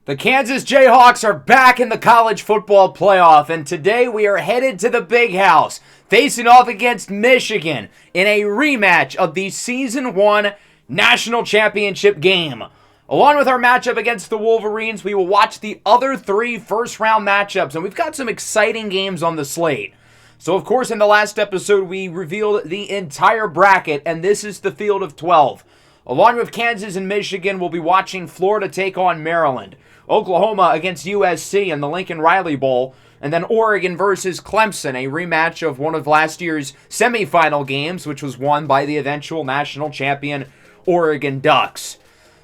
The Kansas Jayhawks are back in the college football playoff, and today we are headed to the Big House, facing off against Michigan in a rematch of the Season 1 National Championship game. Along with our matchup against the Wolverines, we will watch the other three first-round matchups, and we've got some exciting games on the slate. So, of course, in the last episode, we revealed the entire bracket, and this is the field of 12. Along with Kansas and Michigan, we'll be watching Florida take on Maryland, Oklahoma against USC in the Lincoln Riley Bowl, and then Oregon versus Clemson, a rematch of one of last year's semifinal games, which was won by the eventual national champion Oregon Ducks.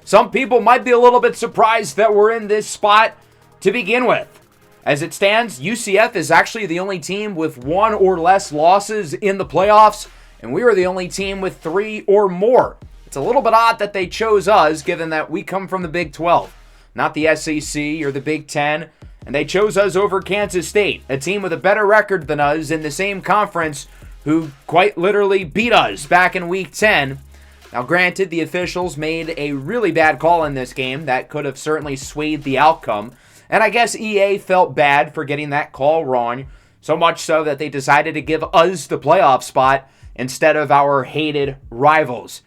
Some people might be a little bit surprised that we're in this spot to begin with. As it stands, UCF is actually the only team with one or less losses in the playoffs, and we are the only team with three or more. It's a little bit odd that they chose us, given that we come from the Big 12, not the SEC or the Big 10, and they chose us over Kansas State, a team with a better record than us in the same conference who quite literally beat us back in Week 10. Now, granted, the officials made a really bad call in this game that could have certainly swayed the outcome, and I guess EA felt bad for getting that call wrong, so much so that they decided to give us the playoff spot instead of our hated rivals.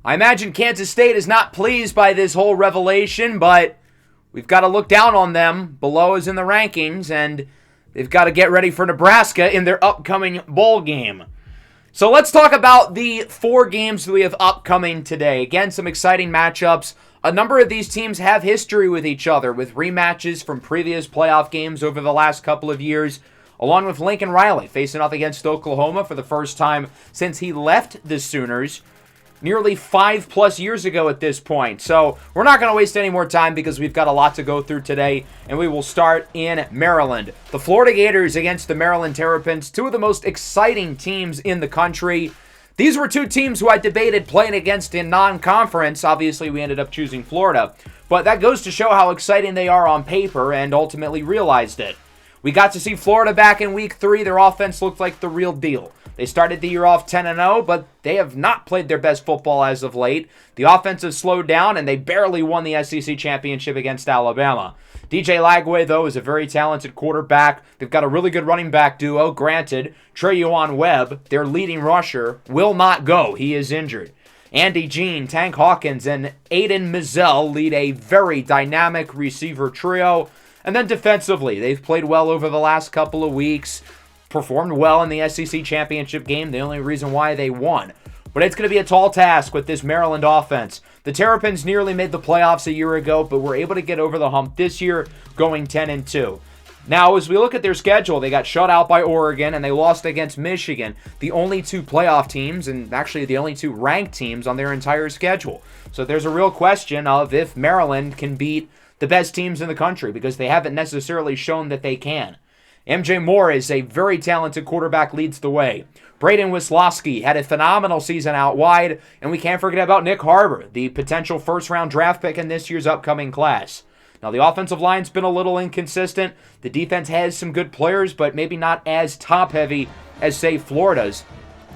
I imagine Kansas State is not pleased by this whole revelation, but we've got to look down on them below us in the rankings, and they've got to get ready for Nebraska in their upcoming bowl game. So let's talk about the four games that we have upcoming today. Again, some exciting matchups. A number of these teams have history with each other, with rematches from previous playoff games over the last couple of years, along with Lincoln Riley facing off against Oklahoma for the first time since he left the Sooners nearly 5+ years ago at this point. So we're not going to waste any more time because we've got a lot to go through today, and we will start in Maryland. The Florida Gators against the Maryland Terrapins, two of the most exciting teams in the country. These were two teams who I debated playing against in non-conference. Obviously, we ended up choosing Florida, but that goes to show how exciting they are on paper, and ultimately realized it. We got to see Florida back in Week 3. Their offense looked like the real deal. They started the year off 10-0, but they have not played their best football as of late. The offense has slowed down, and they barely won the SEC championship against Alabama. DJ Lagway, though, is a very talented quarterback. They've got a really good running back duo. Granted, Trayon Webb, their leading rusher, will not go. He is injured. Andy Jean, Tank Hawkins, and Aiden Mizell lead a very dynamic receiver trio. And then defensively, they've played well over the last couple of weeks. Performed well in the SEC championship game, the only reason why they won. But it's going to be a tall task with this Maryland offense. The Terrapins nearly made the playoffs a year ago, but were able to get over the hump this year, going 10-2. Now, as we look at their schedule, they got shut out by Oregon, and they lost against Michigan, the only two playoff teams, and actually the only two ranked teams on their entire schedule. So there's a real question of if Maryland can beat the best teams in the country, because they haven't necessarily shown that they can. MJ Moore is a very talented quarterback, leads the way. Braden Wisłowski had a phenomenal season out wide, and we can't forget about Nick Harbor, the potential first-round draft pick in this year's upcoming class. Now, the offensive line's been a little inconsistent. The defense has some good players, but maybe not as top-heavy as, say, Florida's.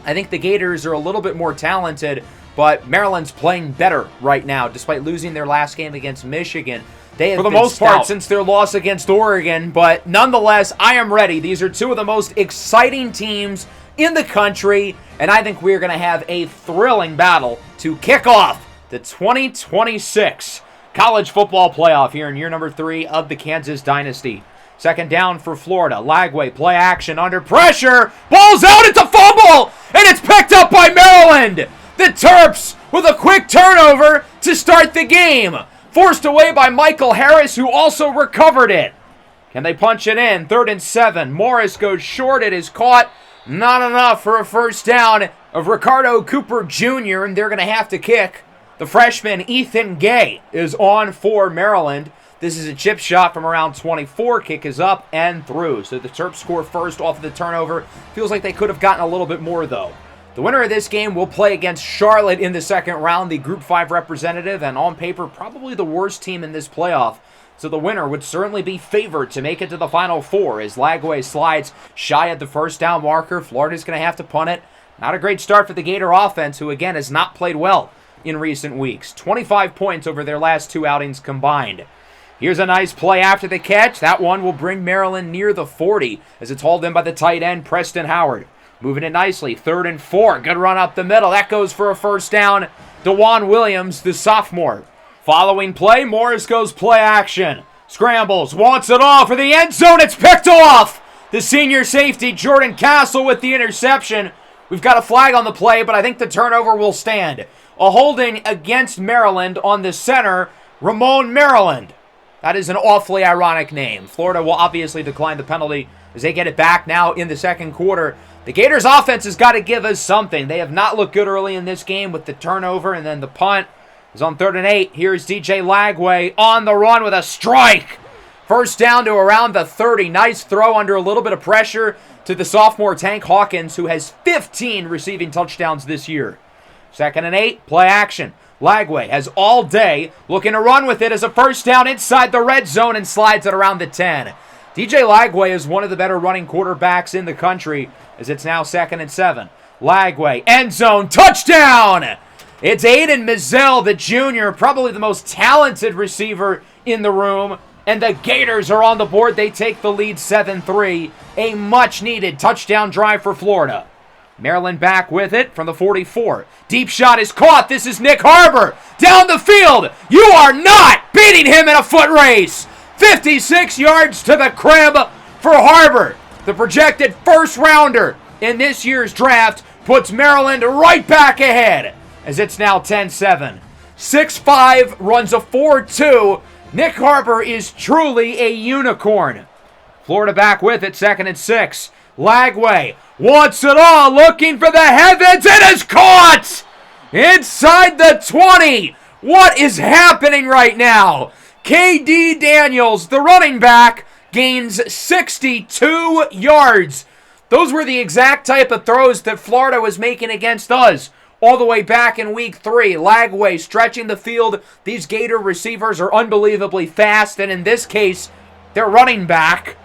I think the Gators are a little bit more talented, but Maryland's playing better right now, despite losing their last game against Michigan. They have, for the most part, since their loss against Oregon, but nonetheless, I am ready. These are two of the most exciting teams in the country, and I think we're going to have a thrilling battle to kick off the 2026 College Football Playoff here in year number 3 of the Kansas Dynasty. Second down for Florida. Lagway, play action under pressure. Ball's out, it's a fumble, and it's picked up by Maryland. The Terps with a quick turnover to start the game. Forced away by Michael Harris, who also recovered it. Can they punch it in? 3rd and 7. Morris goes short. It is caught. Not enough for a first down of Ricardo Cooper Jr., and they're going to have to kick. The freshman Ethan Gay is on for Maryland. This is a chip shot from around 24. Kick is up and through. So the Terps score first off of the turnover. Feels like they could have gotten a little bit more, though. The winner of this game will play against Charlotte in the second round, the Group 5 representative, and on paper, probably the worst team in this playoff. So the winner would certainly be favored to make it to the Final Four as Lagway slides shy of the first down marker. Florida's going to have to punt it. Not a great start for the Gator offense, who again has not played well in recent weeks. 25 points over their last two outings combined. Here's a nice play after the catch. That one will bring Maryland near the 40 as it's hauled in by the tight end, Preston Howard. Moving it nicely, 3rd and 4. Good run up the middle. That goes for a first down. DeJuan Williams, the sophomore. Following play, Morris goes play action. Scrambles, wants it all for the end zone. It's picked off. The senior safety, Jordan Castle, with the interception. We've got a flag on the play, but I think the turnover will stand. A holding against Maryland on the center, Ramon Maryland. That is an awfully ironic name. Florida will obviously decline the penalty as they get it back now in the second quarter. The Gators' offense has got to give us something. They have not looked good early in this game with the turnover and then the punt. It's on 3rd and 8. Here's DJ Lagway on the run with a strike. First down to around the 30. Nice throw under a little bit of pressure to the sophomore Tank Hawkins, who has 15 receiving touchdowns this year. 2nd and 8, play action. Lagway has all day looking to run with it as a first down inside the red zone and slides it around the 10. DJ Lagway is one of the better running quarterbacks in the country as it's now 2nd and 7. Lagway, end zone, touchdown! It's Aiden Mizell, the junior, probably the most talented receiver in the room. And the Gators are on the board. They take the lead 7-3. A much-needed touchdown drive for Florida. Maryland back with it from the 44. Deep shot is caught. This is Nick Harbor. Down the field. You are not beating him in a foot race. 56 yards to the crib for Harbor. The projected first-rounder in this year's draft puts Maryland right back ahead as it's now 10-7. 6'5", runs a 4.2. Nick Harbor is truly a unicorn. Florida back with it, 2nd and 6. Lagway wants it all, looking for the heavens. It is caught inside the 20. What is happening right now? KD Daniels, the running back, gains 62 yards. Those were the exact type of throws that Florida was making against us all the way back in week 3. Lagway stretching the field. These Gator receivers are unbelievably fast, and in this case, they're running back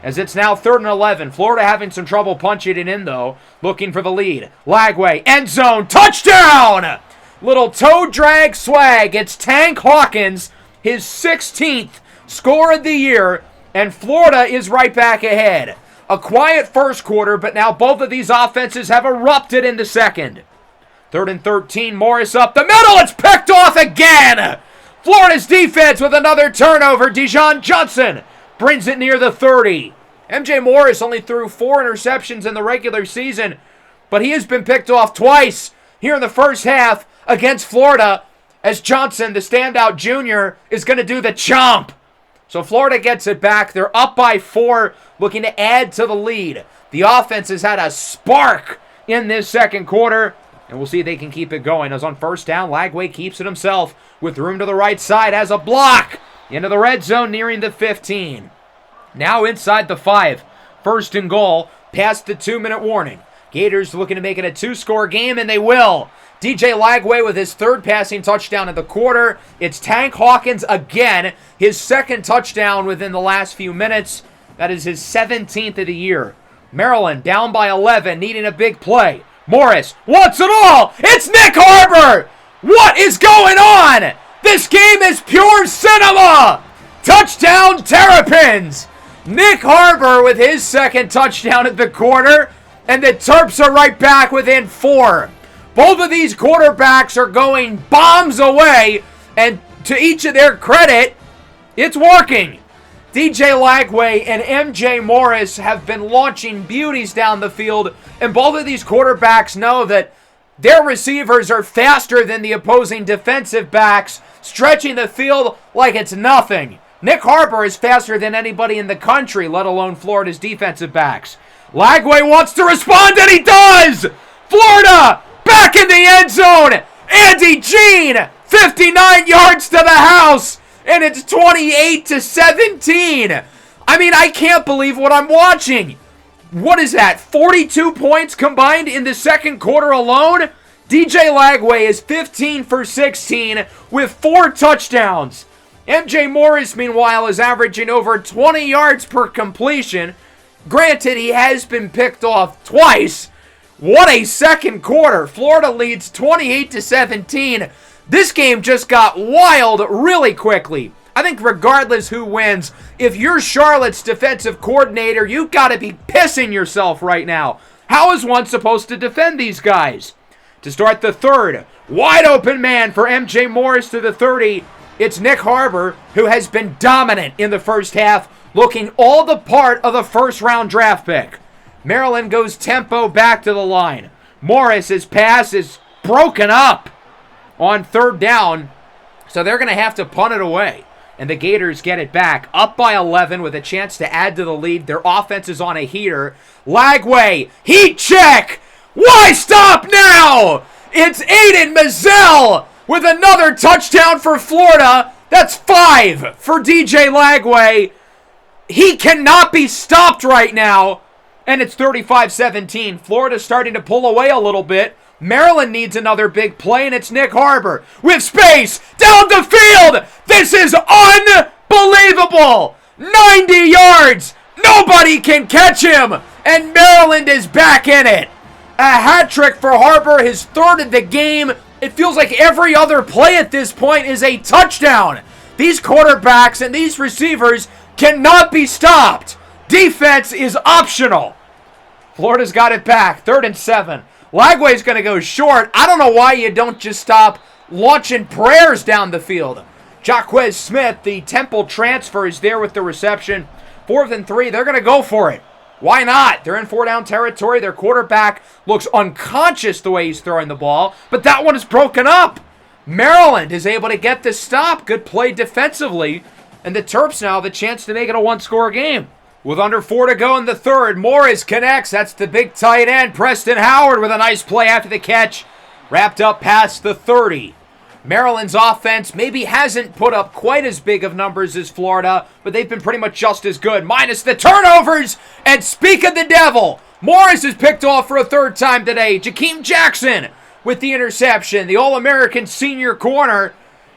as it's now 3rd and 11. Florida having some trouble punching it in, though, looking for the lead. Lagway, end zone, touchdown! Little toe drag swag. It's Tank Hawkins, his 16th score of the year, and Florida is right back ahead. A quiet first quarter, but now both of these offenses have erupted in the second. 3rd and 13, Morris up the middle. It's picked off again. Florida's defense with another turnover. Dijon Johnson brings it near the 30. MJ Morris only threw 4 interceptions in the regular season, but he has been picked off twice here in the first half against Florida as Johnson, the standout junior, is going to do the chomp. So Florida gets it back. They're up by 4, looking to add to the lead. The offense has had a spark in this second quarter, and we'll see if they can keep it going. As on first down, Lagway keeps it himself with room to the right side, has a block into the red zone nearing the 15. Now inside the 5. 1st and goal, past the 2-minute warning. Gators looking to make it a 2-score game, and they will. DJ Lagway with his 3rd passing touchdown of the quarter. It's Tank Hawkins again, his 2nd touchdown within the last few minutes. That is his 17th of the year. Maryland down by 11, needing a big play. Morris wants it all. It's Nick Harbor. What is going on? This game is pure cinema. Touchdown Terrapins. Nick Harbor with his 2nd touchdown at the quarter, and the Terps are right back within 4. Both of these quarterbacks are going bombs away, and to each of their credit, it's working. DJ Lagway and MJ Morris have been launching beauties down the field, and both of these quarterbacks know that their receivers are faster than the opposing defensive backs, stretching the field like it's nothing. Nick Harbor is faster than anybody in the country, let alone Florida's defensive backs. Lagway wants to respond, and he does! Florida back in the end zone! Andy Jean, 59 yards to the house! And it's 28-17. I mean, I can't believe what I'm watching. What is that? 42 points combined in the second quarter alone? DJ Lagway is 15 for 16 with 4 touchdowns. MJ Morris, meanwhile, is averaging over 20 yards per completion. Granted, he has been picked off twice. What a second quarter. Florida leads 28-17. This game just got wild really quickly. I think regardless who wins, if you're Charlotte's defensive coordinator, you've got to be pissing yourself right now. How is one supposed to defend these guys? To start the third, wide open man for MJ Morris to the 30. It's Nick Harbor, who has been dominant in the first half, looking all the part of the first-round draft pick. Maryland goes tempo back to the line. Morris's pass is broken up on third down, so they're going to have to punt it away. And the Gators get it back, up by 11 with a chance to add to the lead. Their offense is on a heater. Lagway, heat check! Why stop now? It's Aiden Mazzell with another touchdown for Florida. That's 5 for DJ Lagway. He cannot be stopped right now. And it's 35-17. Florida's starting to pull away a little bit. Maryland needs another big play, and it's Nick Harbor with space down the field. This is unbelievable. 90 yards. Nobody can catch him. And Maryland is back in it. A hat trick for Harbor, his third of the game. It feels like every other play at this point is a touchdown. These quarterbacks and these receivers cannot be stopped. Defense is optional. Florida's got it back. 3rd and 7. Lagway's going to go short. I don't know why you don't just stop launching prayers down the field. Jaquez Smith, the Temple transfer, is there with the reception. 4th and 3. They're going to go for it. Why not? They're in 4-down territory. Their quarterback looks unconscious the way he's throwing the ball, but that one is broken up. Maryland is able to get the stop. Good play defensively. And the Terps now have a chance to make it a one-score game. With under 4 to go in the third, Morris connects. That's the big tight end, Preston Howard, with a nice play after the catch. Wrapped up past the 30. Maryland's offense maybe hasn't put up quite as big of numbers as Florida, but they've been pretty much just as good, minus the turnovers. And speak of the devil, Morris is picked off for a 3rd time today. Jakeem Jackson with the interception, the All-American senior corner.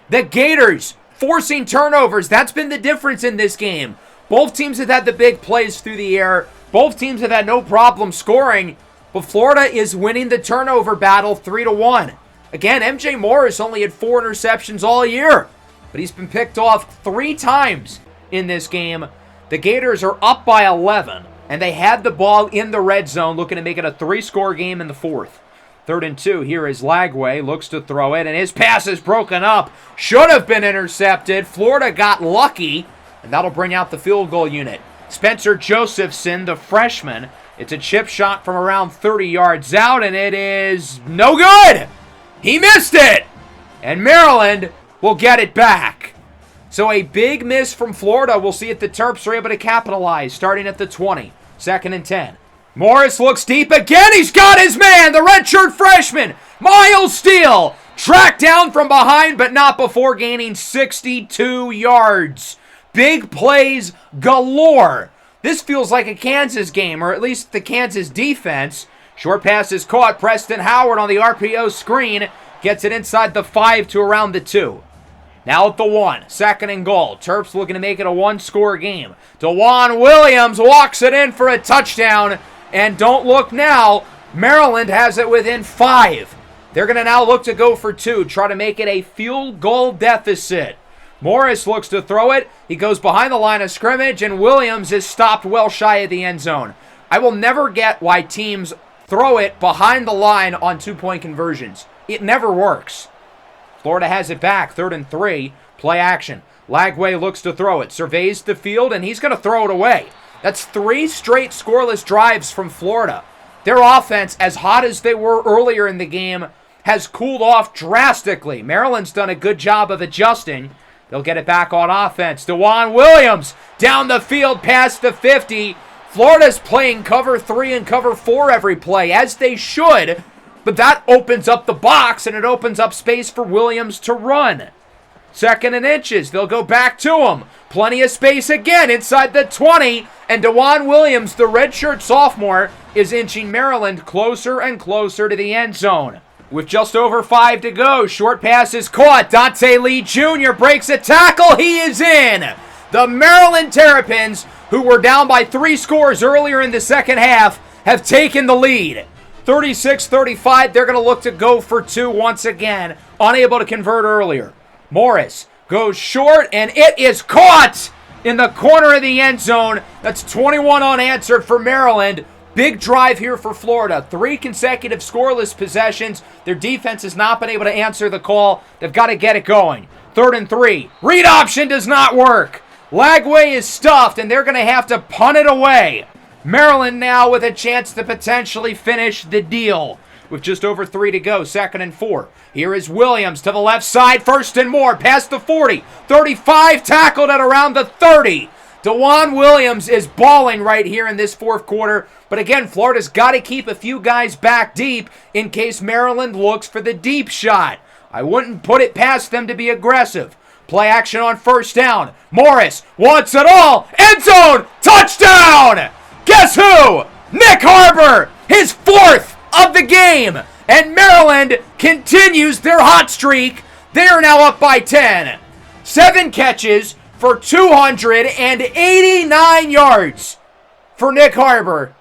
The Gators forcing turnovers. That's been the difference in this game. Both teams have had the big plays through the air. Both teams have had no problem scoring, but Florida is winning the turnover battle 3-1. Again, MJ Morris only had 4 interceptions all year, but he's been picked off 3 times in this game. The Gators are up by 11, and they had the ball in the red zone, looking to make it a 3-score game in the 4th. 3rd and 2, here is Lagway, looks to throw it, and his pass is broken up. Should have been intercepted. Florida got lucky, and that'll bring out the field goal unit. Spencer Josephson, the freshman. It's a chip shot from around 30 yards out, and it is no good. He missed it, and Maryland will get it back. So a big miss from Florida. We'll see if the Terps are able to capitalize, starting at the 20. 2nd and 10. Morris looks deep again. He's got his man, the redshirt freshman, Miles Steele. Tracked down from behind, but not before gaining 62 yards. Big plays galore. This feels like a Kansas game, or at least the Kansas defense. Short pass is caught. Preston Howard on the RPO screen gets it inside the 5 to around the 2. Now at the 1, 2nd and goal. Terps looking to make it a 1-score game. DeJuan Williams walks it in for a touchdown. And don't look now, Maryland has it within 5. They're going to now look to go for 2, try to make it a field goal deficit. Morris looks to throw it. He goes behind the line of scrimmage, and Williams is stopped well shy of the end zone. I will never get why teams throw it behind the line on 2-point conversions. It never works. Florida has it back, 3rd and 3. Play action. Lagway looks to throw it, surveys the field, and he's going to throw it away. That's 3 straight scoreless drives from Florida. Their offense, as hot as they were earlier in the game, has cooled off drastically. Maryland's done a good job of adjusting. They'll get it back on offense. DeJuan Williams down the field past the 50. Florida's playing cover 3 and cover 4 every play, as they should. But that opens up the box, and it opens up space for Williams to run. 2nd and inches. They'll go back to him. Plenty of space again inside the 20. And DeJuan Williams, the redshirt sophomore, is inching Maryland closer and closer to the end zone. With just over 5 to go, short pass is caught. Dante Lee Jr. breaks a tackle. He is in. The Maryland Terrapins, who were down by 3 scores earlier in the second half, have taken the lead. 36-35, they're going to look to go for 2 once again, unable to convert earlier. Morris goes short, and it is caught in the corner of the end zone. That's 21 unanswered for Maryland. Big drive here for Florida. 3 consecutive scoreless possessions. Their defense has not been able to answer the call. They've got to get it going. 3rd and 3. Read option does not work. Lagway is stuffed, and they're going to have to punt it away. Maryland now with a chance to potentially finish the deal. With just over 3 to go, 2nd and 4. Here is Williams to the left side, 1st and more, past the 40. 35, tackled at around the 30. DeJuan Williams is balling right here in this 4th quarter. But again, Florida's got to keep a few guys back deep in case Maryland looks for the deep shot. I wouldn't put it past them to be aggressive. Play action on 1st down. Morris wants it all. End zone. Touchdown. Guess who? Nick Harbor. His 4th of the game. And Maryland continues their hot streak. They are now up by 10. 7 catches for 289 yards for Nick Harbor.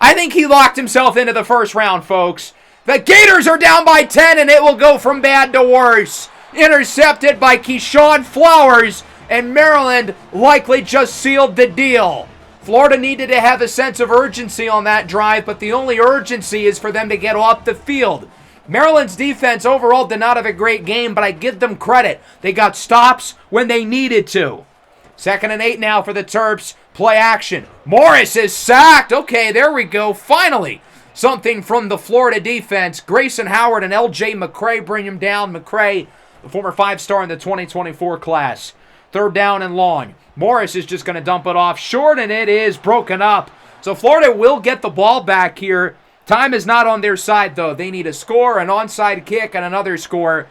I think he locked himself into the 1st round, folks. The Gators are down by 10, and it will go from bad to worse. Intercepted by Keyshawn Flowers, and Maryland likely just sealed the deal. Florida needed to have a sense of urgency on that drive, but the only urgency is for them to get off the field. Maryland's defense overall did not have a great game, but I give them credit. They got stops when they needed to. 2nd and 8 now for the Terps. Play action. Morris is sacked. Okay, there we go. Finally, something from the Florida defense. Grayson Howard and L.J. McCray bring him down. McCray, the former 5-star in the 2024 class. 3rd down and long. Morris is just going to dump it off short, and it is broken up. So Florida will get the ball back here. Time is not on their side, though. They need a score, an onside kick, and another score.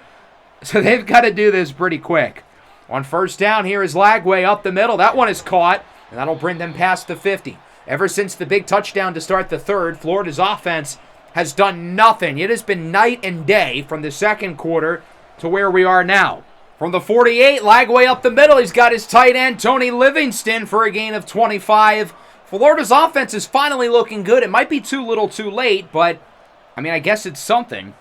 So they've got to do this pretty quick. On 1st down, here is Lagway up the middle. That one is caught, and that'll bring them past the 50. Ever since the big touchdown to start the 3rd, Florida's offense has done nothing. It has been night and day from the 2nd quarter to where we are now. From the 48, Lagway up the middle. He's got his tight end, Tony Livingston, for a gain of 25. Florida's offense is finally looking good. It might be too little too late, but, I guess it's something.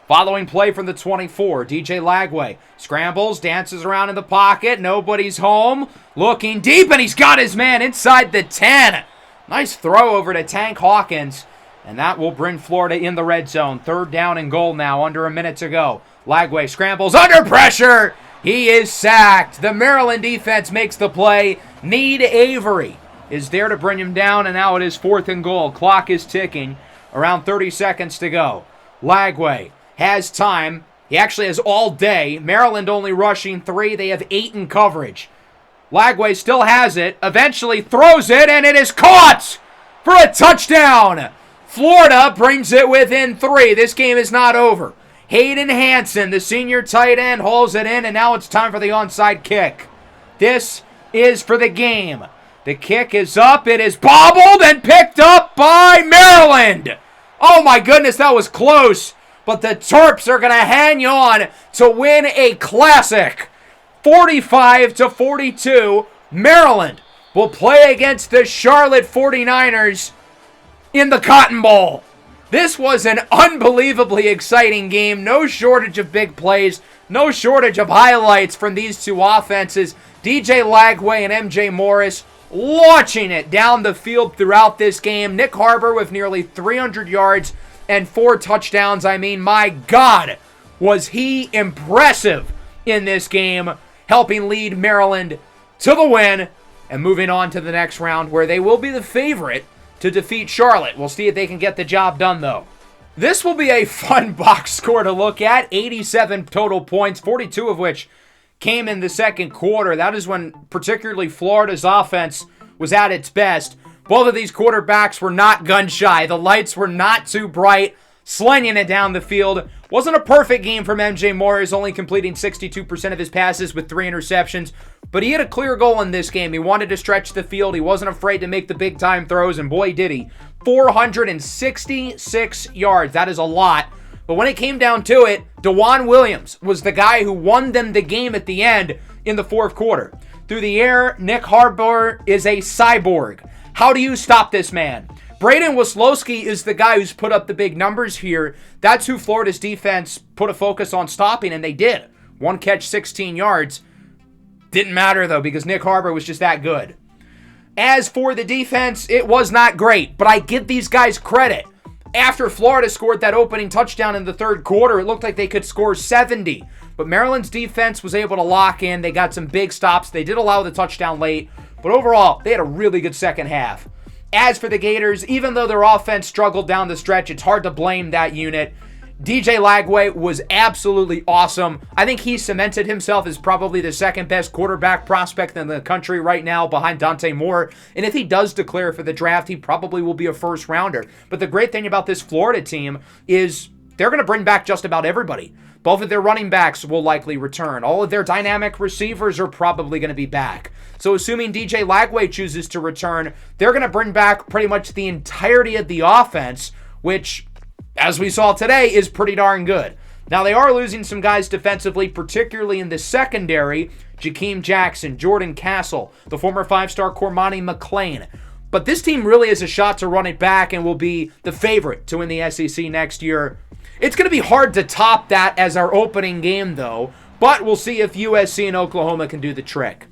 Following play from the 24, DJ Lagway scrambles, dances around in the pocket. Nobody's home. Looking deep, and he's got his man inside the 10. Nice throw over to Tank Hawkins, and that will bring Florida in the red zone. 3rd down and goal now, under a minute to go. Lagway scrambles under pressure. He is sacked. The Maryland defense makes the play. Need Avery is there to bring him down, and now it is 4th and goal. Clock is ticking. Around 30 seconds to go. Lagway has time. He actually has all day. Maryland only rushing 3. They have 8 in coverage. Lagway still has it. Eventually throws it, and it is caught for a touchdown. Florida brings it within 3. This game is not over. Hayden Hansen, the senior tight end, hauls it in, and now it's time for the onside kick. This is for the game. The kick is up. It is bobbled and picked up by Maryland. Oh my goodness, that was close. But the Terps are going to hang on to win a classic. 45-42. Maryland will play against the Charlotte 49ers in the Cotton Bowl. This was an unbelievably exciting game. No shortage of big plays. No shortage of highlights from these two offenses. DJ Lagway and MJ Morris launching it down the field throughout this game. Nick Harbor with nearly 300 yards and 4 touchdowns. My God, was he impressive in this game, helping lead Maryland to the win and moving on to the next round where they will be the favorite to defeat Charlotte. We'll see if they can get the job done, though. This will be a fun box score to look at. 87 total points, 42 of which came in the 2nd quarter. That is when particularly Florida's offense was at its best. Both of these quarterbacks were not gun shy. The lights were not too bright, slinging it down the field. Wasn't a perfect game from MJ Morris, only completing 62% of his passes with 3 interceptions. But he had a clear goal in this game. He wanted to stretch the field. He wasn't afraid to make the big-time throws, and boy, did he. 466 yards. That is a lot. But when it came down to it, DeJuan Williams was the guy who won them the game at the end in the 4th quarter. Through the air, Nick Harbor is a cyborg. How do you stop this man? Braden Wislowski is the guy who's put up the big numbers here. That's who Florida's defense put a focus on stopping, and they did. 1 catch, 16 yards. Didn't matter, though, because Nick Harbor was just that good. As for the defense, it was not great, but I give these guys credit. After Florida scored that opening touchdown in the third quarter, it looked like they could score 70. But Maryland's defense was able to lock in. They got some big stops. They did allow the touchdown late, but overall, they had a really good second half. As for the Gators, even though their offense struggled down the stretch, it's hard to blame that unit. DJ Lagway was absolutely awesome. I think he cemented himself as probably the second best quarterback prospect in the country right now behind Dante Moore. And if he does declare for the draft, he probably will be a first rounder. But the great thing about this Florida team is they're going to bring back just about everybody. Both of their running backs will likely return. All of their dynamic receivers are probably going to be back. So assuming DJ Lagway chooses to return, they're going to bring back pretty much the entirety of the offense, which, as we saw today, is pretty darn good. Now, they are losing some guys defensively, particularly in the secondary. Jakeem Jackson, Jordan Castle, the former five-star Cormani McClain. But this team really has a shot to run it back and will be the favorite to win the SEC next year. It's going to be hard to top that as our opening game, though, but we'll see if USC and Oklahoma can do the trick.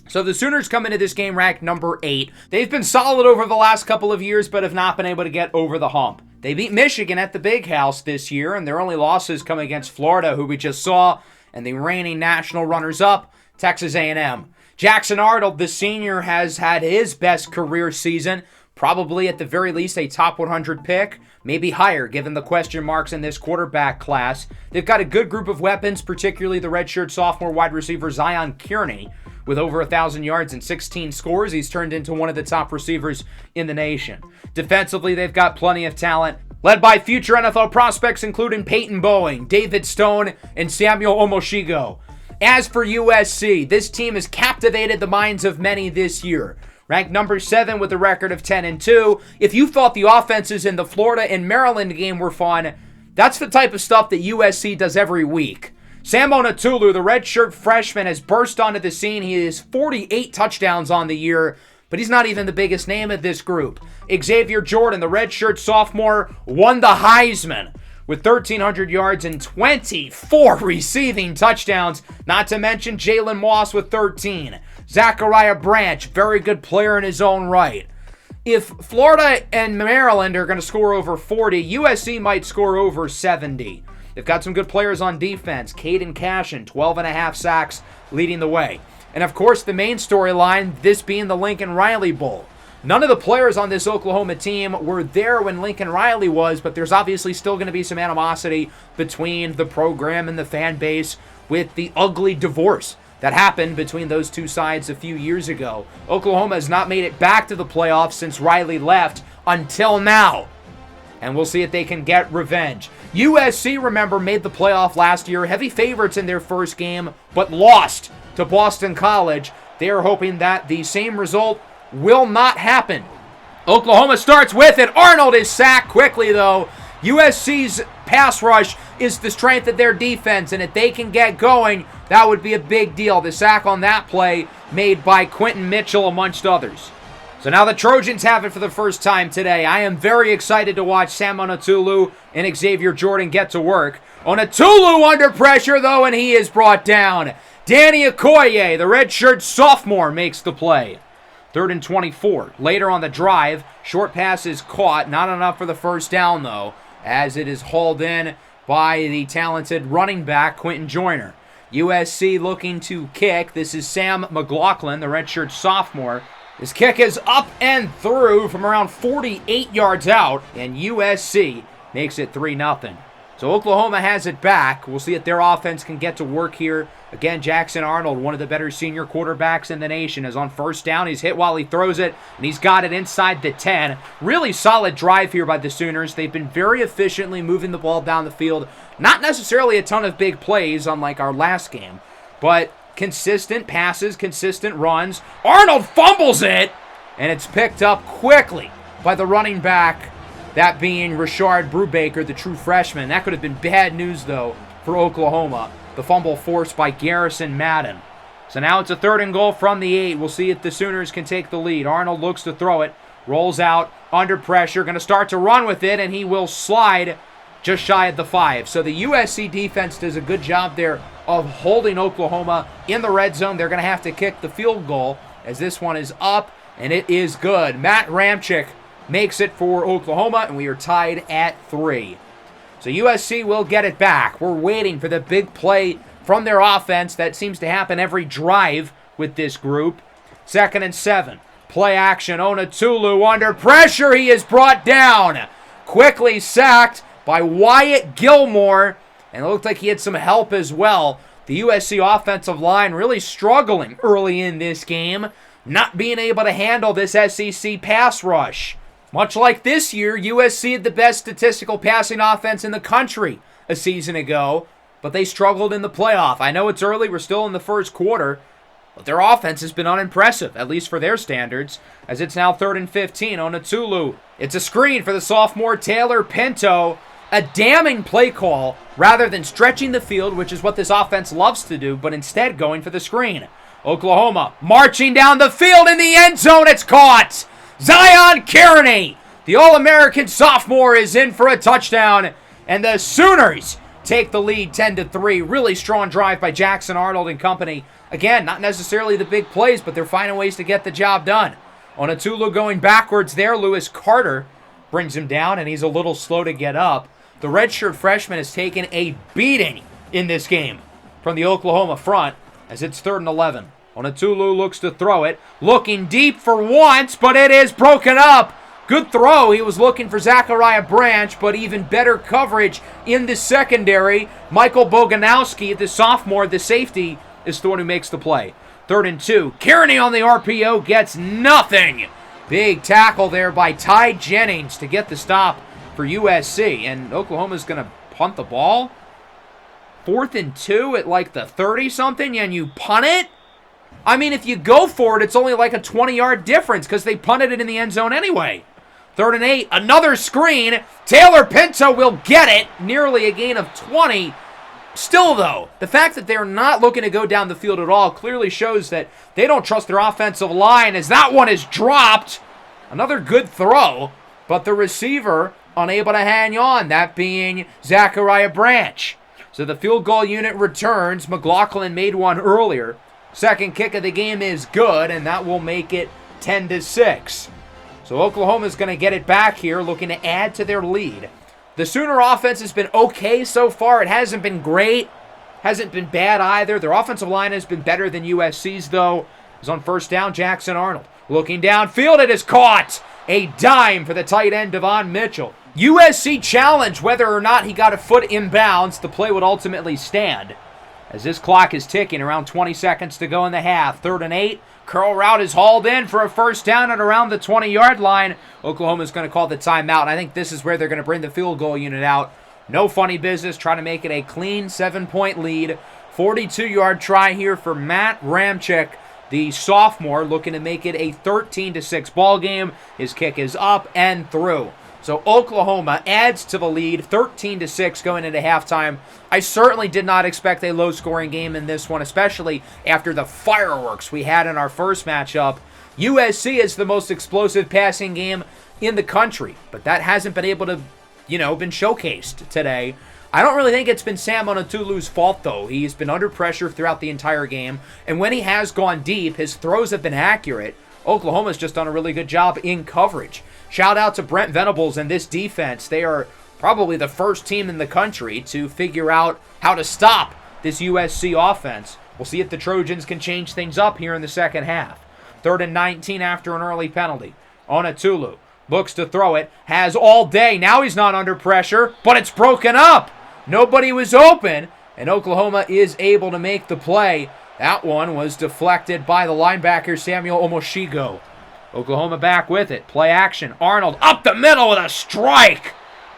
So the Sooners come into this game ranked number 8. They've been solid over the last couple of years, but have not been able to get over the hump. They beat Michigan at the Big House this year, and their only losses come against Florida, who we just saw, and the reigning national runners-up, Texas A&M. Jackson Arnold, the senior, has had his best career season, probably at the very least a top 100 pick, maybe higher given the question marks in this quarterback class. They've got a good group of weapons, particularly the redshirt sophomore wide receiver Zion Kearney. With over 1,000 yards and 16 scores, he's turned into one of the top receivers in the nation. Defensively, they've got plenty of talent, led by future NFL prospects including Peyton Bowen, David Stone, and Samuel Omoshigo. As for USC, this team has captivated the minds of many this year. Ranked number 7 with a record of 10-2. If you thought the offenses in the Florida and Maryland game were fun, that's the type of stuff that USC does every week. Sam Onatulu, the redshirt freshman, has burst onto the scene. He has 48 touchdowns on the year, but he's not even the biggest name of this group. Xavier Jordan, the redshirt sophomore, won the Heisman with 1,300 yards and 24 receiving touchdowns, not to mention Jalen Moss with 13. Zachariah Branch, very good player in his own right. If Florida and Maryland are going to score over 40, USC might score over 70. They've got some good players on defense. Caden Cashin, 12.5 sacks, leading the way. And of course, the main storyline, this being the Lincoln Riley Bowl. None of the players on this Oklahoma team were there when Lincoln Riley was, but there's obviously still going to be some animosity between the program and the fan base with the ugly divorce that happened between those two sides a few years ago. Oklahoma has not made it back to the playoffs since Riley left until now. And we'll see if they can get revenge. USC, remember, made the playoff last year. Heavy favorites in their first game, but lost to Boston College. They are hoping that the same result will not happen. Oklahoma starts with it. Arnold is sacked quickly, though. USC's pass rush is the strength of their defense, and if they can get going, that would be a big deal. The sack on that play made by Quentin Mitchell, amongst others. So now the Trojans have it for the first time today. I am very excited to watch Sam Onatulu and Xavier Jordan get to work. Onatulu under pressure, though, and he is brought down. Danny Okoye, the redshirt sophomore, makes the play. 3rd and 24. Later on the drive, short pass is caught. Not enough for the first down, though, as it is hauled in by the talented running back, Quentin Joyner. USC looking to kick. This is Sam McLaughlin, the redshirt sophomore. His kick is up and through from around 48 yards out, and USC makes it 3-0. So Oklahoma has it back. We'll see if their offense can get to work here. Again, Jackson Arnold, one of the better senior quarterbacks in the nation, is on first down. He's hit while he throws it, and he's got it inside the 10. Really solid drive here by the Sooners. They've been very efficiently moving the ball down the field. Not necessarily a ton of big plays, unlike our last game, but consistent passes, consistent runs. Arnold fumbles it, and it's picked up quickly by the running back, that being Rashard Brubaker, the true freshman. That could have been bad news, though, for Oklahoma. The fumble forced by Garrison Madden. So now it's a 3rd and goal from the 8. We'll see if the Sooners can take the lead. Arnold looks to throw it, rolls out, under pressure, going to start to run with it, and he will slide just shy of the 5. So the USC defense does a good job there of holding Oklahoma in the red zone. They're going to have to kick the field goal as this one is up, and it is good. Matt Ramczyk makes it for Oklahoma, and we are tied at 3. So USC will get it back. We're waiting for the big play from their offense. That seems to happen every drive with this group. 2nd and 7. Play action. Onatulu under pressure. He is brought down. Quickly sacked by Wyatt Gilmore. And it looked like he had some help as well. The USC offensive line really struggling early in this game, not being able to handle this SEC pass rush. Much like this year, USC had the best statistical passing offense in the country a season ago, but they struggled in the playoff. I know it's early, we're still in the first quarter, but their offense has been unimpressive, at least for their standards, as it's now 3rd and 15. Onatulu. It's a screen for the sophomore Taylor Pinto. A damning play call rather than stretching the field, which is what this offense loves to do, but instead going for the screen. Oklahoma marching down the field in the end zone. It's caught. Zion Kearney, the All-American sophomore, is in for a touchdown, and the Sooners take the lead 10-3. Really strong drive by Jackson Arnold and company. Again, not necessarily the big plays, but they're finding ways to get the job done. Onatulu going backwards there. Lewis Carter brings him down, and he's a little slow to get up. The redshirt freshman has taken a beating in this game from the Oklahoma front as it's 3rd and 11. Onatulu looks to throw it, looking deep for once, but it is broken up. Good throw. He was looking for Zachariah Branch, but even better coverage in the secondary. Michael Boganowski, the sophomore, the safety, is the one who makes the play. 3rd and 2. Kearney on the RPO gets nothing. Big tackle there by Ty Jennings to get the stop for USC, and Oklahoma's going to punt the ball. 4th and 2 at like the 30-something, and you punt it? I mean, if you go for it, it's only like a 20-yard difference because they punted it in the end zone anyway. 3rd and 8, another screen. Taylor Pinto will get it, nearly a gain of 20. Still, though, the fact that they're not looking to go down the field at all clearly shows that they don't trust their offensive line, as that one is dropped. Another good throw, but the receiver unable to hang on, that being Zachariah Branch. So the field goal unit returns. McLaughlin made one earlier. Second kick of the game is good, and that will make it 10-6. So Oklahoma's going to get it back here, looking to add to their lead. The Sooner offense has been okay so far. It hasn't been great. Hasn't been bad either. Their offensive line has been better than USC's, though. Is on 1st down, Jackson Arnold. Looking downfield, it is caught. A dime for the tight end, Devon Mitchell. USC challenged whether or not he got a foot inbounds. The play would ultimately stand. As this clock is ticking, around 20 seconds to go in the half. 3rd and 8. Curl route is hauled in for a 1st down at around the 20-yard line. Oklahoma's going to call the timeout. I think this is where they're going to bring the field goal unit out. No funny business, trying to make it a clean 7-point lead. 42-yard try here for Matt Ramczyk, the sophomore, looking to make it a 13-6 ball game. His kick is up and through. So Oklahoma adds to the lead, 13-6 going into halftime. I certainly did not expect a low-scoring game in this one, especially after the fireworks we had in our first matchup. USC is the most explosive passing game in the country, but that hasn't been able to, been showcased today. I don't really think it's been Sam Onatulu's fault, though. He's been under pressure throughout the entire game, and when he has gone deep, his throws have been accurate. Oklahoma's just done a really good job in coverage. Shout out to Brent Venables and this defense. They are probably the first team in the country to figure out how to stop this USC offense. We'll see if the Trojans can change things up here in the second half. 3rd and 19 after an early penalty. Onatulu looks to throw it, has all day. Now he's not under pressure, but it's broken up. Nobody was open, and Oklahoma is able to make the play. That one was deflected by the linebacker, Samuel Omoshigo. Oklahoma back with it. Play action. Arnold up the middle with a strike.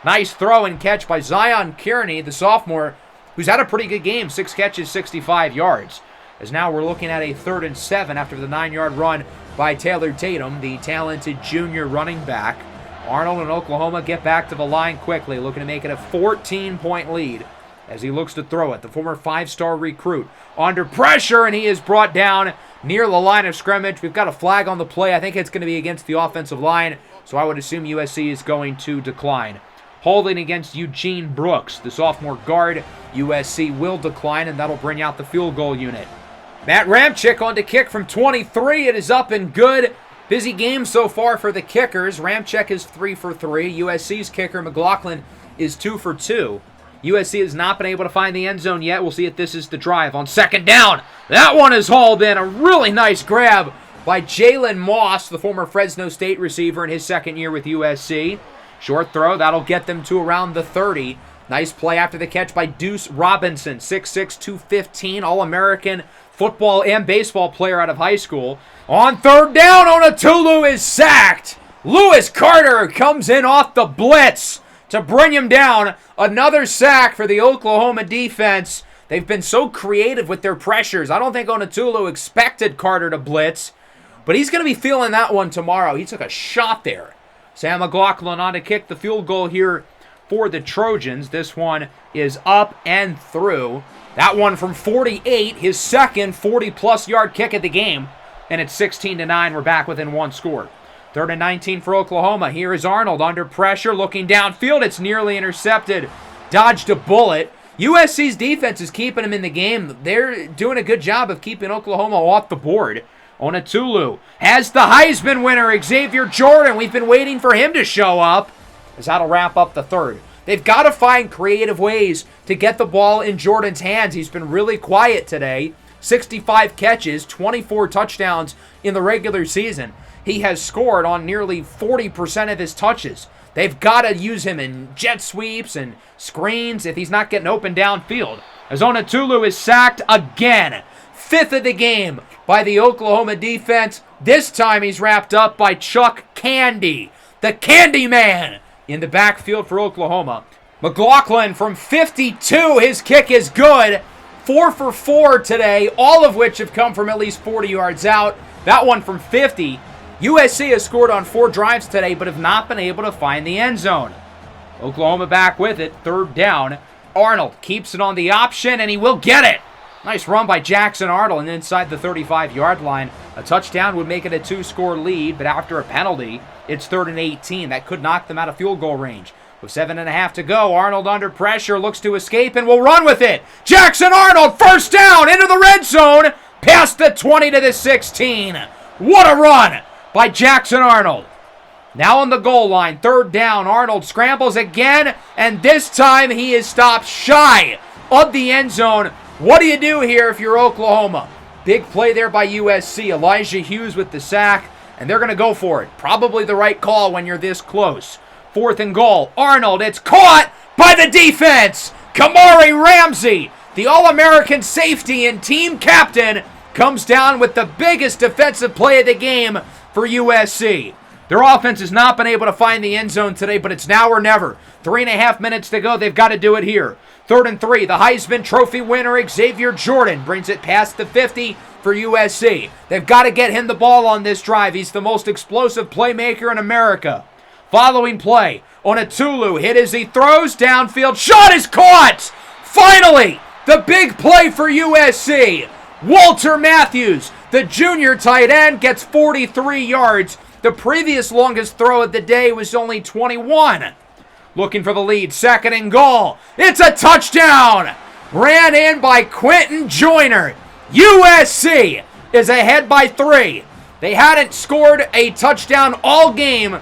Nice throw and catch by Zion Kearney, the sophomore, who's had a pretty good game. 6 catches, 65 yards. As now we're looking at a 3rd and 7 after the 9-yard run by Taylor Tatum, the talented junior running back. Arnold and Oklahoma get back to the line quickly, looking to make it a 14-point lead as he looks to throw it. The former 5-star recruit under pressure, and he is brought down near the line of scrimmage. We've got a flag on the play. I think it's going to be against the offensive line, so I would assume USC is going to decline. holding against Eugene Brooks. The sophomore guard, USC will decline, and that'll bring out the field goal unit. Matt Ramczyk on to kick from 23. It is up and good. Busy game so far for the kickers. Ramczyk is 3 for 3. USC's kicker, McLaughlin, is 2 for 2. USC has not been able to find the end zone yet. We'll see if this is the drive. On second down, that one is hauled in. A really nice grab by Jalen Moss, the former Fresno State receiver in his second year with USC. Short throw, that'll get them to around the 30. Nice play after the catch by Deuce Robinson, 6'6", 215, All-American football and baseball player out of high school. On third down, Onatulu is sacked. Lewis Carter comes in off the blitz to bring him down. Another sack for the Oklahoma defense. They've been so creative with their pressures. I don't think Onatulu expected Carter to blitz, but he's going to be feeling that one tomorrow. He took a shot there. Sam McLaughlin on to kick the field goal here for the Trojans. This one is up and through. That one from 48, his second 40-plus yard kick of the game. And it's 16-9. We're back within one score. 3rd and 19 for Oklahoma. Here is Arnold under pressure, looking downfield. It's nearly intercepted. Dodged a bullet. USC's defense is keeping him in the game. They're doing a good job of keeping Oklahoma off the board. Onatulu has the Heisman winner, Xavier Jordan. We've been waiting for him to show up, as that'll wrap up the third. They've got to find creative ways to get the ball in Jordan's hands. He's been really quiet today. 65 catches, 24 touchdowns in the regular season. He has scored on nearly 40% of his touches. They've got to use him in jet sweeps and screens if he's not getting open downfield. As Onatulu is sacked again. 5th of the game by the Oklahoma defense. This time he's wrapped up by Chuck Candy, the Candy Man, in the backfield for Oklahoma. McLaughlin from 52. His kick is good. 4 for 4 today, all of which have come from at least 40 yards out. That one from 50. USC has scored on 4 drives today, but have not been able to find the end zone. Oklahoma back with it, 3rd down. Arnold keeps it on the option, and he will get it. Nice run by Jackson Arnold, and inside the 35-yard line. A touchdown would make it a 2-score lead, but after a penalty, it's 3rd and 18. That could knock them out of field goal range. With 7.5 to go, Arnold under pressure, looks to escape, and will run with it. Jackson Arnold, first down, into the red zone, past the 20 to the 16. What a run by Jackson Arnold. Now on the goal line, 3rd down, Arnold scrambles again, and this time he is stopped shy of the end zone. What do you do here if you're Oklahoma? Big play there by USC. Elijah Hughes with the sack, and they're going to go for it. Probably the right call when you're this close. 4th and goal. Arnold, it's caught by the defense. Kamari Ramsey, the All-American safety and team captain, comes down with the biggest defensive play of the game for USC. Their offense has not been able to find the end zone today, but it's now or never. 3.5 minutes to go. They've got to do it here. 3rd and 3. The Heisman Trophy winner, Xavier Jordan, brings it past the 50 for USC. They've got to get him the ball on this drive. He's the most explosive playmaker in America. Following play, Onatulu hit as he throws downfield. Shot is caught! Finally, the big play for USC. Walter Matthews, the junior tight end, gets 43 yards. The previous longest throw of the day was only 21. Looking for the lead, 2nd and goal. It's a touchdown! Ran in by Quentin Joyner. USC is ahead by 3. They hadn't scored a touchdown all game,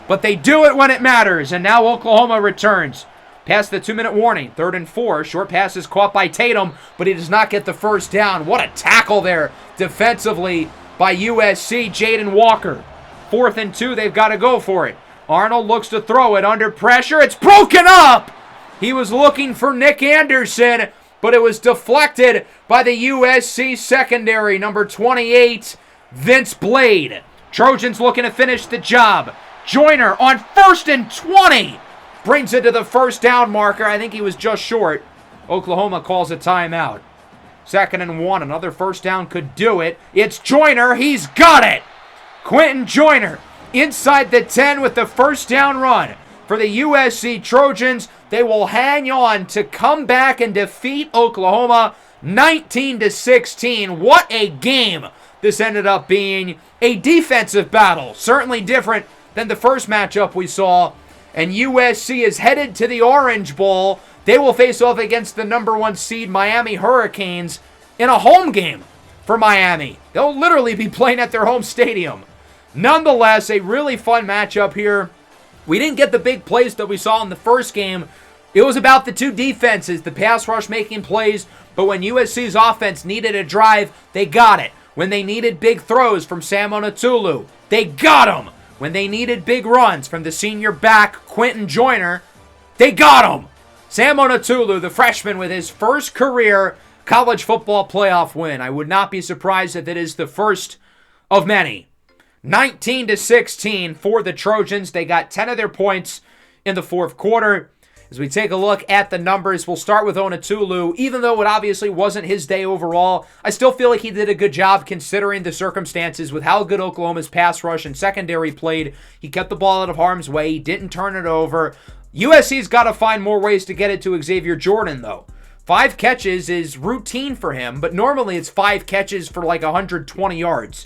but they do it when it matters. And now Oklahoma returns. Past the 2-minute warning, 3rd and 4. Short pass is caught by Tatum, but he does not get the first down. What a tackle there defensively by USC, Jaden Walker. 4th and 2, they've got to go for it. Arnold looks to throw it under pressure. It's broken up! He was looking for Nick Anderson, but it was deflected by the USC secondary, number 28, Vince Blade. Trojans looking to finish the job. Joyner on 1st and 20. Brings it to the first down marker. I think he was just short. Oklahoma calls a timeout. 2nd and 1. Another first down could do it. It's Joyner. He's got it. Quentin Joyner inside the 10 with the first down run. For the USC Trojans, they will hang on to come back and defeat Oklahoma 19-16. What a game this ended up being. A defensive battle. Certainly different than the first matchup we saw. and USC is headed to the Orange Bowl. They will face off against the number 1 seed Miami Hurricanes in a home game for Miami. They'll literally be playing at their home stadium. Nonetheless, a really fun matchup here. We didn't get the big plays that we saw in the first game. It was about the two defenses, the pass rush making plays, but when USC's offense needed a drive, they got it. When they needed big throws from Sam Onatulu, they got them. When they needed big runs from the senior back, Quentin Joyner, they got them. Sam Onatulu, the freshman, with his first career college football playoff win. I would not be surprised if it is the first of many. 19-16 for the Trojans. They got 10 of their points in the fourth quarter. As we take a look at the numbers, we'll start with Onatulu. Even though it obviously wasn't his day overall, I still feel like he did a good job considering the circumstances with how good Oklahoma's pass rush and secondary played. He kept the ball out of harm's way. He didn't turn it over. USC's got to find more ways to get it to Xavier Jordan, though. 5 catches is routine for him, but normally it's 5 catches for like 120 yards.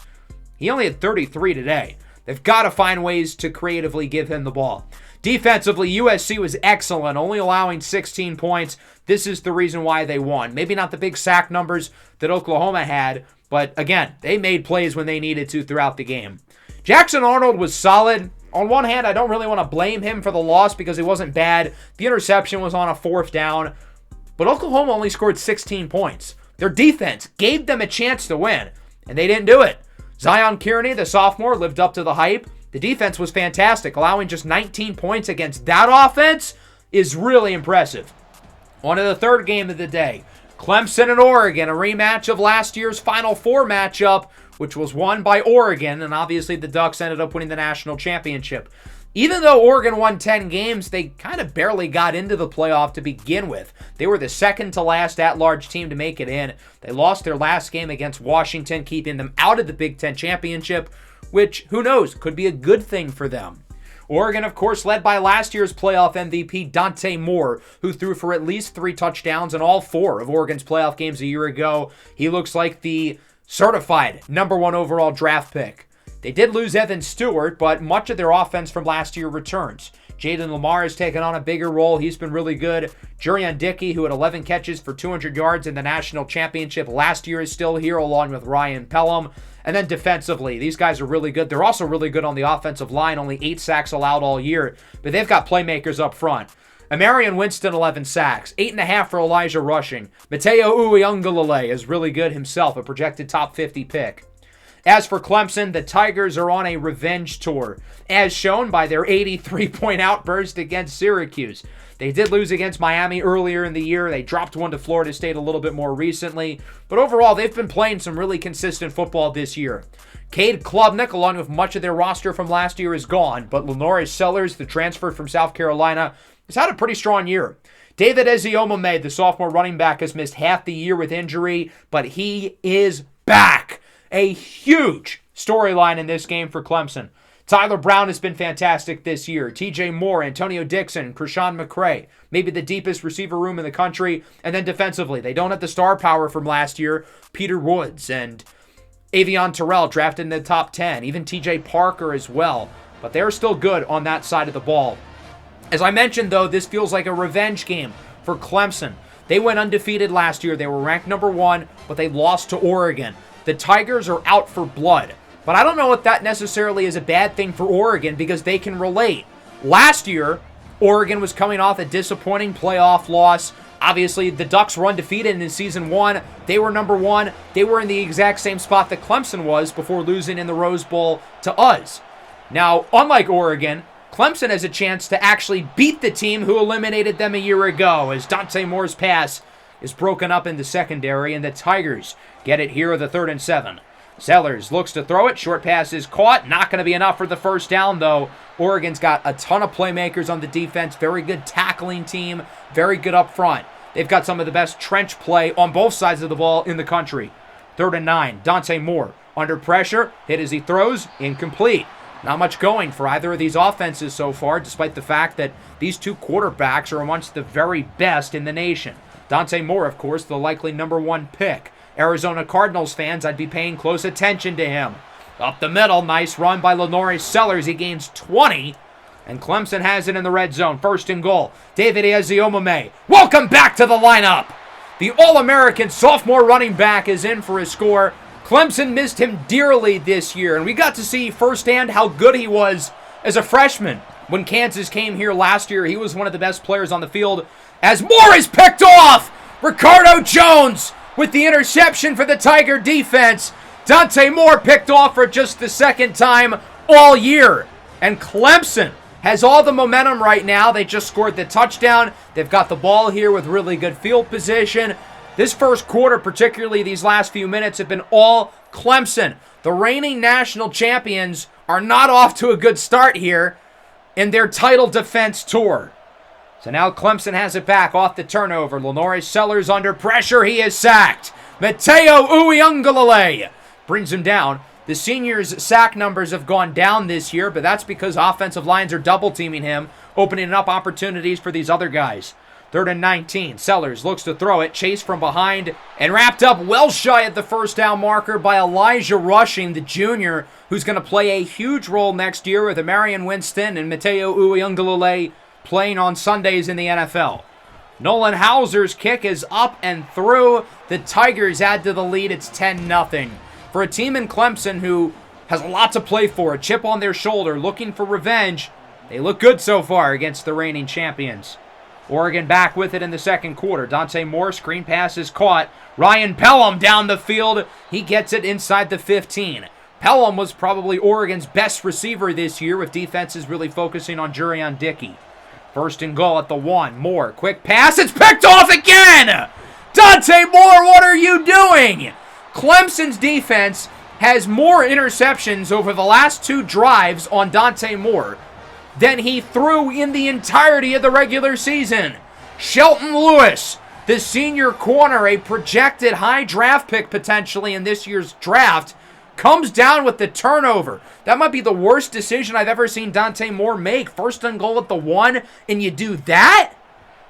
He only had 33 today. They've got to find ways to creatively give him the ball. Defensively, USC was excellent, only allowing 16 points. This is the reason why they won. Maybe not the big sack numbers that Oklahoma had, but again, they made plays when they needed to throughout the game. Jackson Arnold was solid. On one hand, I don't really want to blame him for the loss because it wasn't bad. The interception was on a 4th down, but Oklahoma only scored 16 points. Their defense gave them a chance to win, and they didn't do it. Zion Kearney, the sophomore, lived up to the hype. The defense was fantastic. Allowing just 19 points against that offense is really impressive. On to the third game of the day. Clemson and Oregon, a rematch of last year's Final Four matchup, which was won by Oregon, and obviously the Ducks ended up winning the national championship. Even though Oregon won 10 games, they kind of barely got into the playoff to begin with. They were the second to last at-large team to make it in. They lost their last game against Washington, keeping them out of the Big Ten championship, which, who knows, could be a good thing for them. Oregon, of course, led by last year's playoff MVP, Dante Moore, who threw for at least 3 touchdowns in all 4 of Oregon's playoff games a year ago. He looks like the certified number 1 overall draft pick. They did lose Evan Stewart, but much of their offense from last year returns. Jaden Lamar has taken on a bigger role. He's been really good. Jurian Dickey, who had 11 catches for 200 yards in the national championship last year, is still here, along with Ryan Pelham. And then defensively, these guys are really good. They're also really good on the offensive line. Only 8 sacks allowed all year, but they've got playmakers up front. Amarian Winston, 11 sacks. 8.5 for Elijah Rushing. Mateo Uiagalelei is really good himself, a projected top 50 pick. As for Clemson, the Tigers are on a revenge tour, as shown by their 83-point outburst against Syracuse. They did lose against Miami earlier in the year. They dropped one to Florida State a little bit more recently. But overall, they've been playing some really consistent football this year. Cade Klubnik, along with much of their roster from last year, is gone. But Lenoris Sellers, the transfer from South Carolina, has had a pretty strong year. David Eziomame, the sophomore running back, has missed half the year with injury, but he is back. A huge storyline in this game for Clemson. Tyler Brown has been fantastic this year. TJ Moore, Antonio Dixon, Krishan McCray, maybe the deepest receiver room in the country. And then defensively, they don't have the star power from last year. Peter Woods and Avion Terrell drafted in the top 10. Even TJ Parker as well. But they're still good on that side of the ball. As I mentioned, though, this feels like a revenge game for Clemson. They went undefeated last year. They were ranked number 1, but they lost to Oregon. The Tigers are out for blood. But I don't know if that necessarily is a bad thing for Oregon because they can relate. Last year, Oregon was coming off a disappointing playoff loss. Obviously, the Ducks were undefeated in season 1. They were number 1. They were in the exact same spot that Clemson was before losing in the Rose Bowl to us. Now, unlike Oregon, Clemson has a chance to actually beat the team who eliminated them a year ago as Dante Moore's pass is broken up in the secondary, and the Tigers get it here at the 3rd and 7. Sellers looks to throw it. Short pass is caught. Not going to be enough for the first down, though. Oregon's got a ton of playmakers on the defense. Very good tackling team. Very good up front. They've got some of the best trench play on both sides of the ball in the country. 3rd and 9. Dante Moore under pressure. Hit as he throws. Incomplete. Not much going for either of these offenses so far, despite the fact that these two quarterbacks are amongst the very best in the nation. Dante Moore, of course, the likely number 1 pick. Arizona Cardinals fans, I'd be paying close attention to him. Up the middle, nice run by Lenoris Sellers. He gains 20. And Clemson has it in the red zone. First and goal. David Ezeomame. Welcome back to the lineup. The All-American sophomore running back is in for a score. Clemson missed him dearly this year, and we got to see firsthand how good he was as a freshman. When Kansas came here last year, he was one of the best players on the field. As Moore is picked off, Ricardo Jones with the interception for the Tiger defense. Dante Moore picked off for just the second time all year. And Clemson has all the momentum right now. They just scored the touchdown. They've got the ball here with really good field position. This first quarter, particularly these last few minutes, have been all Clemson. The reigning national champions are not off to a good start here in their title defense tour. So now Clemson has it back off the turnover. Lenoris Sellers under pressure. He is sacked. Mateo Uiagalelei brings him down. The senior's sack numbers have gone down this year, but that's because offensive lines are double-teaming him, opening up opportunities for these other guys. 3rd and 19. Sellers looks to throw it. Chase from behind and wrapped up well shy at the first down marker by Elijah Rushing, the junior, who's going to play a huge role next year with Marion Winston and Mateo Uiagalelei playing on Sundays in the NFL. Nolan Hauser's kick is up and through. The Tigers add to the lead. It's 10-0. For a team in Clemson who has a lot to play for, a chip on their shoulder, looking for revenge, they look good so far against the reigning champions. Oregon back with it in the second quarter. Dante Moore, screen pass is caught. Ryan Pelham down the field. He gets it inside the 15. Pelham was probably Oregon's best receiver this year, with defenses really focusing on Jurion Dickey. First and goal at the 1. Moore, quick pass. It's picked off again! Dante Moore, what are you doing? Clemson's defense has more interceptions over the last 2 drives on Dante Moore than he threw in the entirety of the regular season. Shelton Lewis, the senior corner, a projected high draft pick potentially in this year's draft, comes down with the turnover. That might be the worst decision I've ever seen Dante Moore make. First and goal at the 1, and you do that?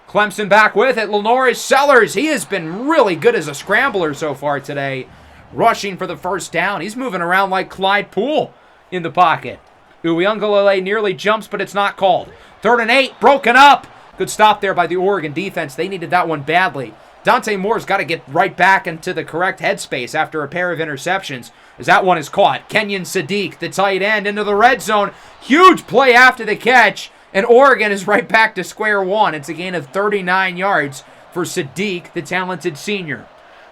Clemson back with it. Lenoris Sellers, he has been really good as a scrambler so far today. Rushing for the first down. He's moving around like Clyde Poole in the pocket. Uiagalelei nearly jumps, but it's not called. 3rd and 8, broken up. Good stop there by the Oregon defense. They needed that one badly. Dante Moore's got to get right back into the correct headspace after a pair of interceptions, as that one is caught. Kenyon Sadiq, the tight end, into the red zone. Huge play after the catch, and Oregon is right back to square one. It's a gain of 39 yards for Sadiq, the talented senior.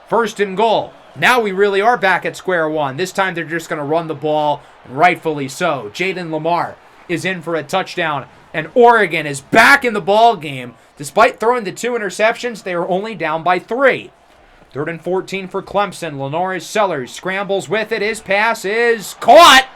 First and goal. Now we really are back at square one. This time they're just going to run the ball, and rightfully so. Jaden Lamar is in for a touchdown, and Oregon is back in the ball game. Despite throwing the 2 interceptions, they are only down by 3. 3rd and 14 for Clemson. Lenoris Sellers scrambles with it. His pass is caught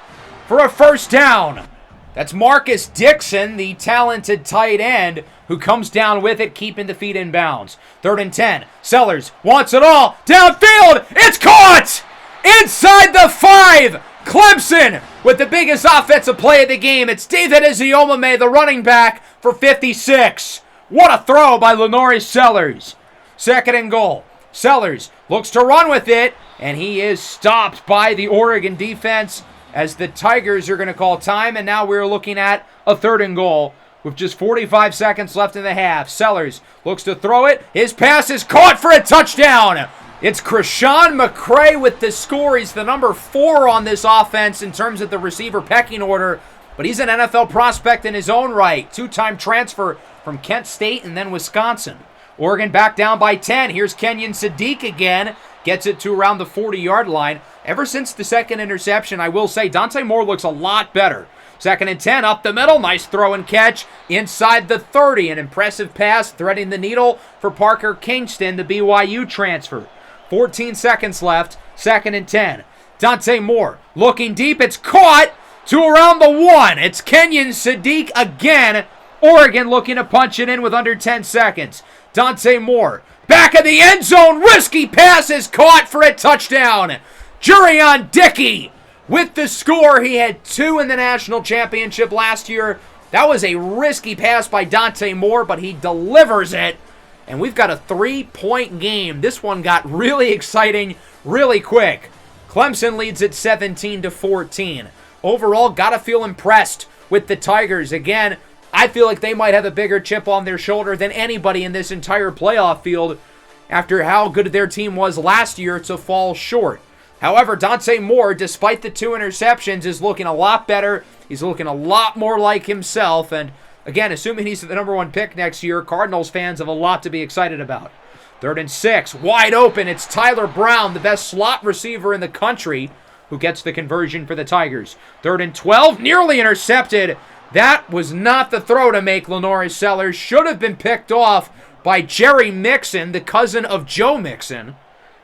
for a first down. That's Marcus Dixon, the talented tight end, who comes down with it, keeping the feet in bounds. 3rd and 10. Sellers wants it all. Downfield. It's caught! Inside the 5. Clemson with the biggest offensive play of the game. It's David Ezeomame, the running back, for 56. What a throw by Lenoris Sellers. 2nd and goal. Sellers looks to run with it, and he is stopped by the Oregon defense as the Tigers are going to call time, and now we're looking at a 3rd and goal with just 45 seconds left in the half. Sellers looks to throw it. His pass is caught for a touchdown. It's Krishan McCray with the score. He's the number 4 on this offense in terms of the receiver pecking order, but he's an NFL prospect in his own right. 2-time transfer from Kent State and then Wisconsin. Oregon back down by 10. Here's Kenyon Sadiq again. Gets it to around the 40-yard line. Ever since the second interception, I will say Dante Moore looks a lot better. 2nd and 10, up the middle. Nice throw and catch inside the 30. An impressive pass threading the needle for Parker Kingston, the BYU transfer. 14 seconds left. 2nd and 10. Dante Moore looking deep. It's caught to around the 1. It's Kenyon Sadiq again. Oregon looking to punch it in with under 10 seconds. Dante Moore, back of the end zone. Risky pass is caught for a touchdown. Jurion Dickey with the score. He had 2 in the national championship last year. That was a risky pass by Dante Moore, but he delivers it. And we've got a 3-point game. This one got really exciting really quick. Clemson leads at 17-14. Overall, gotta feel impressed with the Tigers. Again, I feel like they might have a bigger chip on their shoulder than anybody in this entire playoff field after how good their team was last year to fall short. However, Dante Moore, despite the 2 interceptions, is looking a lot better. He's looking a lot more like himself. And again, assuming he's the number 1 pick next year, Cardinals fans have a lot to be excited about. 3rd and 6, wide open. It's Tyler Brown, the best slot receiver in the country, who gets the conversion for the Tigers. 3rd and 12, nearly intercepted. That was not the throw to make, Lenoris Sellers. Should have been picked off by Jerry Mixon, the cousin of Joe Mixon.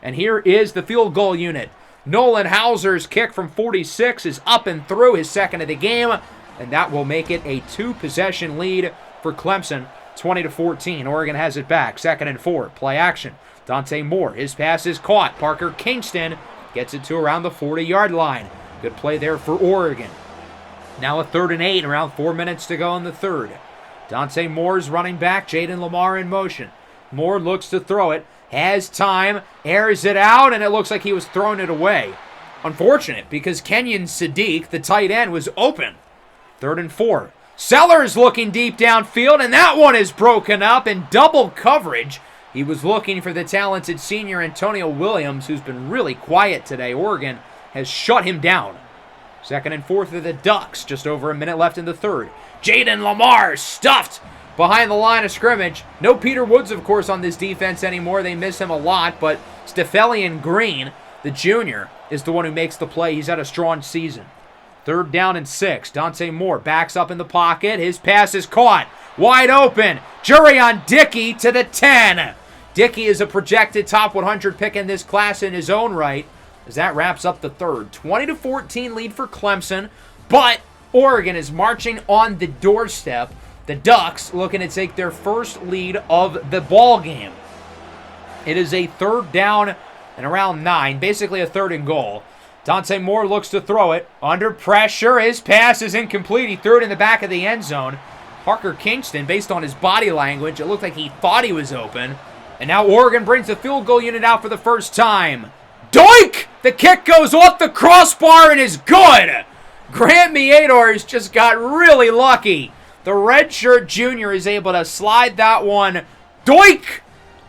And here is the field goal unit. Nolan Hauser's kick from 46 is up and through, his second of the game, and that will make it a 2-possession lead for Clemson, 20-14. Oregon has it back, 2nd and 4, play action. Dante Moore, his pass is caught. Parker Kingston gets it to around the 40-yard line. Good play there for Oregon. Now a 3rd and 8, around 4 minutes to go in the third. Dante Moore's running back, Jaden Lamar in motion. Moore looks to throw it, has time, airs it out, and it looks like he was throwing it away. Unfortunate, because Kenyon Sadiq, the tight end, was open. 3rd and 4. Sellers looking deep downfield, and that one is broken up in double coverage. He was looking for the talented senior Antonio Williams, who's been really quiet today. Oregon has shut him down. 2nd and 4 for the Ducks, just over a minute left in the third. Jaden Lamar stuffed behind the line of scrimmage. No Peter Woods, of course, on this defense anymore. They miss him a lot, but Stephelion Green, the junior, is the one who makes the play. He's had a strong season. 3rd down and 6. Dante Moore backs up in the pocket. His pass is caught. Wide open. Jurion Dickey to the 10. Dickey is a projected top 100 pick in this class in his own right, as that wraps up the third. 20-14 lead for Clemson, but Oregon is marching on the doorstep. The Ducks looking to take their first lead of the ball game. It is a 3rd down and around 9, basically a 3rd and goal. Dante Moore looks to throw it. Under pressure, his pass is incomplete. He threw it in the back of the end zone. Parker Kingston, based on his body language, it looked like he thought he was open. And now Oregon brings the field goal unit out for the first time. Doink! The kick goes off the crossbar and is good. Grant Meadors just got really lucky. The redshirt junior is able to slide that one, doink,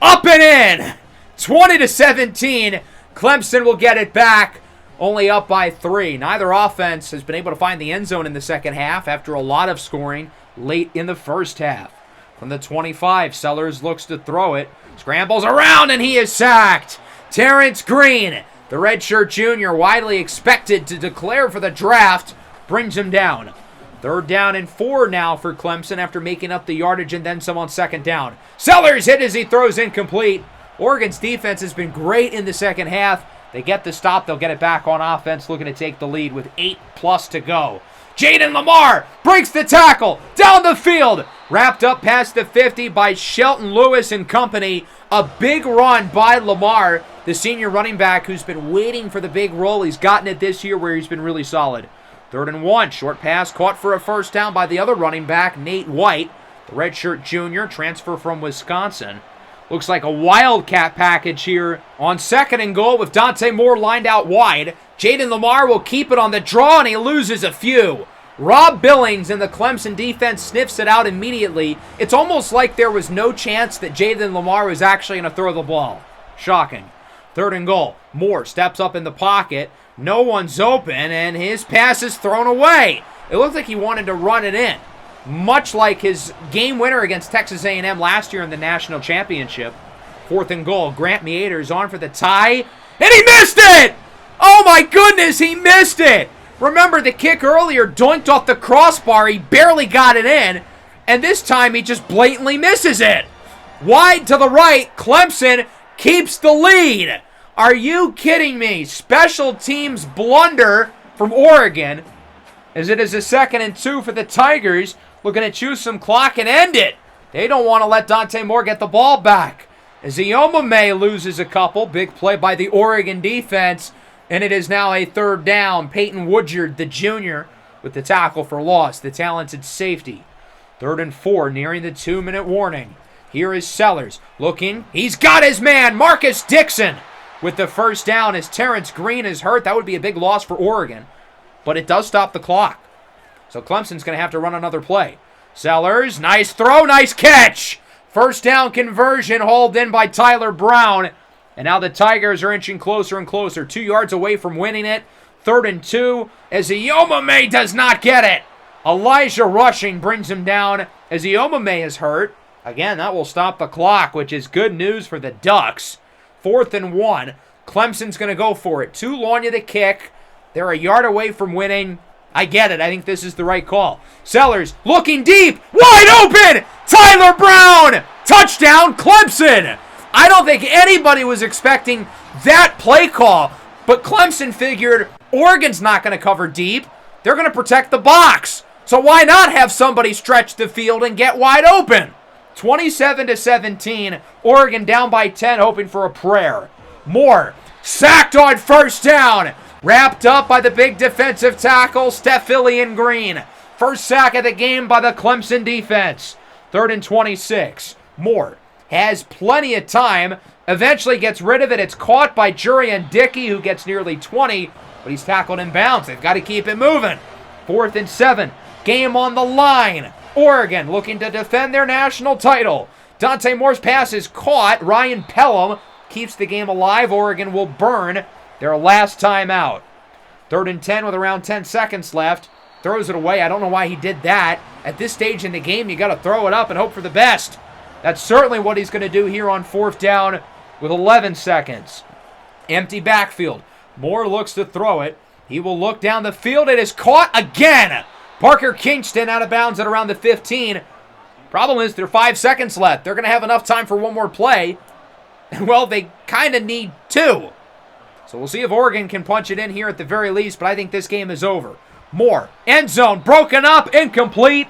up and in. 20-17. Clemson will get it back, only up by 3. Neither offense has been able to find the end zone in the second half after a lot of scoring late in the first half. From the 25, Sellers looks to throw it, scrambles around, and he is sacked. Terrence Green, the redshirt junior, widely expected to declare for the draft, brings him down. 3rd down and 4 now for Clemson after making up the yardage and then some on 2nd down. Sellers hit as he throws incomplete. Oregon's defense has been great in the second half. They get the stop. They'll get it back on offense, looking to take the lead with 8+ to go. Jaden Lamar breaks the tackle down the field. Wrapped up past the 50 by Shelton Lewis and company. A big run by Lamar, the senior running back who's been waiting for the big role. He's gotten it this year where he's been really solid. 3rd and 1, short pass caught for a first down by the other running back, Nate White, the redshirt junior, transfer from Wisconsin. Looks like a wildcat package here on 2nd and goal with Dante Moore lined out wide. Jaden Lamar will keep it on the draw, and he loses a few. Rob Billings and the Clemson defense sniffs it out immediately. It's almost like there was no chance that Jaden Lamar was actually going to throw the ball. Shocking. 3rd and goal. Moore steps up in the pocket. No one's open, and his pass is thrown away. It looked like he wanted to run it in, much like his game winner against Texas A&M last year in the national championship. 4th and goal. Grant Meadors on for the tie, and he missed it! Oh my goodness, he missed it! Remember, the kick earlier doinked off the crossbar. He barely got it in, and this time he just blatantly misses it. Wide to the right, Clemson keeps the lead. Are you kidding me? Special teams blunder from Oregon, as it is a 2nd and 2 for the Tigers, looking to chew some clock and end it. They don't want to let Dante Moore get the ball back. As Iomame loses a couple, big play by the Oregon defense, and it is now a 3rd down. Peyton Woodyard, the junior, with the tackle for loss, the talented safety. 3rd and 4, nearing the 2-minute warning. Here is Sellers looking. He's got his man, Marcus Dixon, with the first down as Terrence Green is hurt. That would be a big loss for Oregon, but it does stop the clock. So Clemson's going to have to run another play. Sellers, nice throw, nice catch. First down conversion hauled in by Tyler Brown. And now the Tigers are inching closer and closer. 2 yards away from winning it. 3rd and 2 as Iomame does not get it. Elijah rushing brings him down as Iomame is hurt. Again, that will stop the clock, which is good news for the Ducks. 4th and 1. Clemson's going to go for it. Too long to the kick. They're a yard away from winning. I get it. I think this is the right call. Sellers looking deep. Wide open. Tyler Brown. Touchdown, Clemson. I don't think anybody was expecting that play call, but Clemson figured Oregon's not going to cover deep. They're going to protect the box. So why not have somebody stretch the field and get wide open? 27-17. Oregon down by 10, hoping for a prayer. Moore sacked on first down. Wrapped up by the big defensive tackle, Stephilian Green. First sack of the game by the Clemson defense. 3rd and 26. Moore has plenty of time. Eventually gets rid of it. It's caught by Jurian Dickey, who gets nearly 20, but he's tackled in bounds. They've got to keep it moving. 4th and 7. Game on the line. Oregon looking to defend their national title. Dante Moore's pass is caught. Ryan Pelham keeps the game alive. Oregon will burn their last time out. 3rd and 10 with around 10 seconds left. Throws it away. I don't know why he did that. At this stage in the game, you got to throw it up and hope for the best. That's certainly what he's going to do here on 4th down with 11 seconds. Empty backfield. Moore looks to throw it. He will look down the field. It is caught again. Parker Kingston out of bounds at around the 15. Problem is, there are 5 seconds left. They're going to have enough time for one more play. And, well, they kind of need 2. So we'll see if Oregon can punch it in here at the very least, but I think this game is over. Moore, end zone, broken up, incomplete.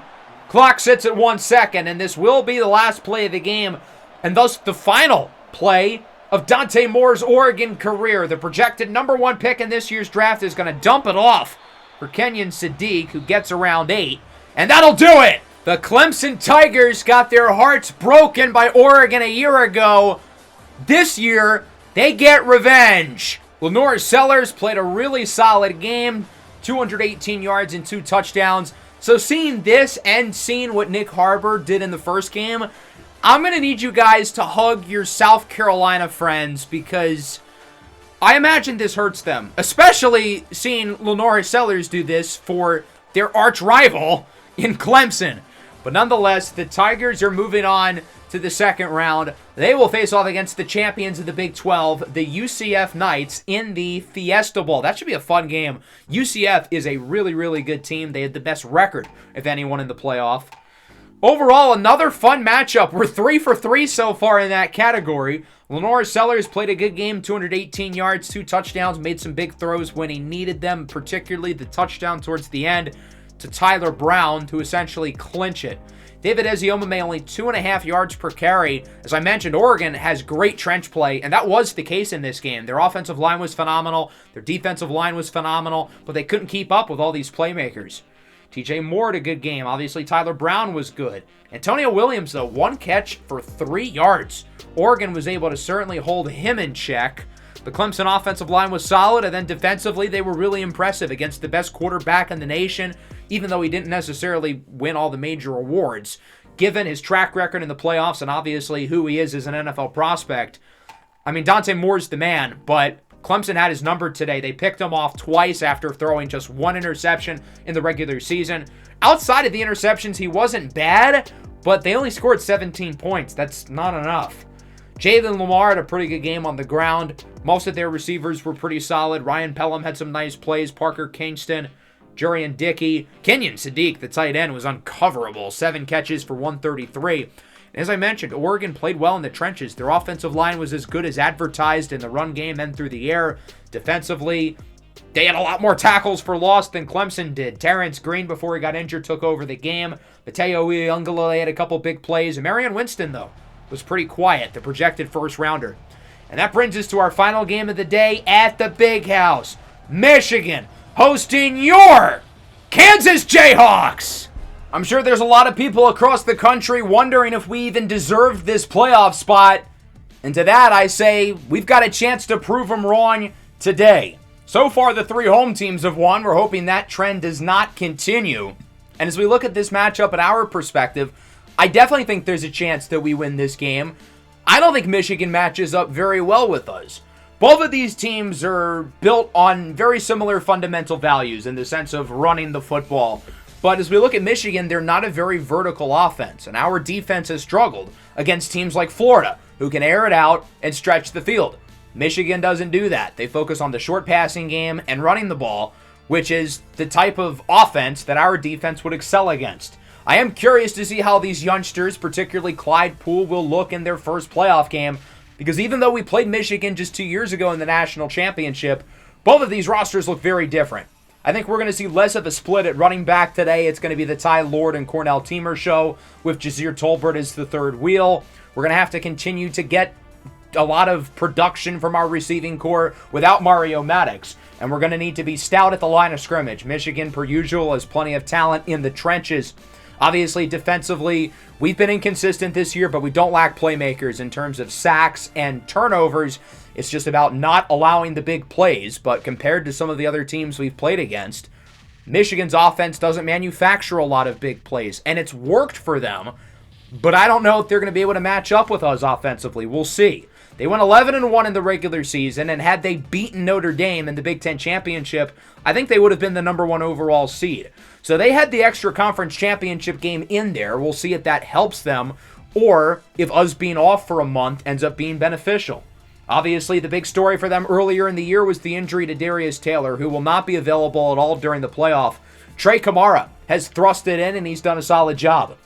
Clock sits at 1 second, and this will be the last play of the game, and thus the final play of Dante Moore's Oregon career. The projected number 1 pick in this year's draft is going to dump it off for Kenyon Sadiq, who gets around 8, and that'll do it. The Clemson Tigers got their hearts broken by Oregon a year ago. This year, they get revenge. Lenore Sellers played a really solid game, 218 yards and 2 touchdowns. So seeing this and seeing what Nick Harbor did in the first game, I'm going to need you guys to hug your South Carolina friends because I imagine this hurts them, especially seeing Lenore Sellers do this for their arch rival in Clemson. But nonetheless, the Tigers are moving on to the second round. They will face off against the champions of the Big 12, the UCF Knights, in the Fiesta Bowl. That should be a fun game. UCF is a really, really good team. They had the best record, if anyone, in the playoff. Overall, another fun matchup. We're 3 for 3 so far in that category. Lenore Sellers played a good game, 218 yards, 2 touchdowns, made some big throws when he needed them, particularly the touchdown towards the end to Tyler Brown to essentially clinch it. David Eziomame only 2.5 yards per carry. As I mentioned, Oregon has great trench play, and that was the case in this game. Their offensive line was phenomenal. Their defensive line was phenomenal, but they couldn't keep up with all these playmakers. TJ Moore had a good game. Obviously, Tyler Brown was good. Antonio Williams, though, 1 catch for 3 yards. Oregon was able to certainly hold him in check. The Clemson offensive line was solid, and then defensively, they were really impressive against the best quarterback in the nation, even though he didn't necessarily win all the major awards. Given his track record in the playoffs and obviously who he is as an NFL prospect, I mean, Dante Moore's the man, but Clemson had his number today. They picked him off twice after throwing just 1 interception in the regular season. Outside of the interceptions, he wasn't bad, but they only scored 17 points. That's not enough. Jalen Lamar had a pretty good game on the ground. Most of their receivers were pretty solid. Ryan Pelham had some nice plays. Parker Kingston, Jurian Dickey. Kenyon Sadiq, the tight end, was uncoverable. 7 catches for 133. And as I mentioned, Oregon played well in the trenches. Their offensive line was as good as advertised in the run game and through the air. Defensively, they had a lot more tackles for loss than Clemson did. Terrence Green, before he got injured, took over the game. Mateo Uiagalelei had a couple big plays. And Marion Winston, though, was pretty quiet, the projected first rounder. And that brings us to our final game of the day at the Big House. Michigan hosting your Kansas Jayhawks. I'm sure there's a lot of people across the country wondering if we even deserved this playoff spot. And to that I say, we've got a chance to prove them wrong today. So far, the 3 home teams have won. We're hoping that trend does not continue. And as we look at this matchup in our perspective, I definitely think there's a chance that we win this game. I don't think Michigan matches up very well with us. Both of these teams are built on very similar fundamental values in the sense of running the football. But as we look at Michigan, they're not a very vertical offense, and our defense has struggled against teams like Florida, who can air it out and stretch the field. Michigan doesn't do that. They focus on the short passing game and running the ball, which is the type of offense that our defense would excel against. I am curious to see how these youngsters, particularly Clyde Poole, will look in their first playoff game, because even though we played Michigan just 2 years ago in the national championship, both of these rosters look very different. I think we're going to see less of a split at running back today. It's going to be the Ty Lord and Cornell Teamer show with Jazir Tolbert as the third wheel. We're going to have to continue to get a lot of production from our receiving core without Mario Maddox. And we're going to need to be stout at the line of scrimmage. Michigan, per usual, has plenty of talent in the trenches. Obviously, defensively, we've been inconsistent this year, but we don't lack playmakers in terms of sacks and turnovers. It's just about not allowing the big plays, but compared to some of the other teams we've played against, Michigan's offense doesn't manufacture a lot of big plays, and it's worked for them, but I don't know if they're going to be able to match up with us offensively. We'll see. They went 11-1 in the regular season, and had they beaten Notre Dame in the Big Ten Championship, I think they would have been the number 1 overall seed. So they had the extra conference championship game in there. We'll see if that helps them, or if us being off for a month ends up being beneficial. Obviously, the big story for them earlier in the year was the injury to Darius Taylor, who will not be available at all during the playoff. Trey Kamara has thrust it in, and he's done a solid job.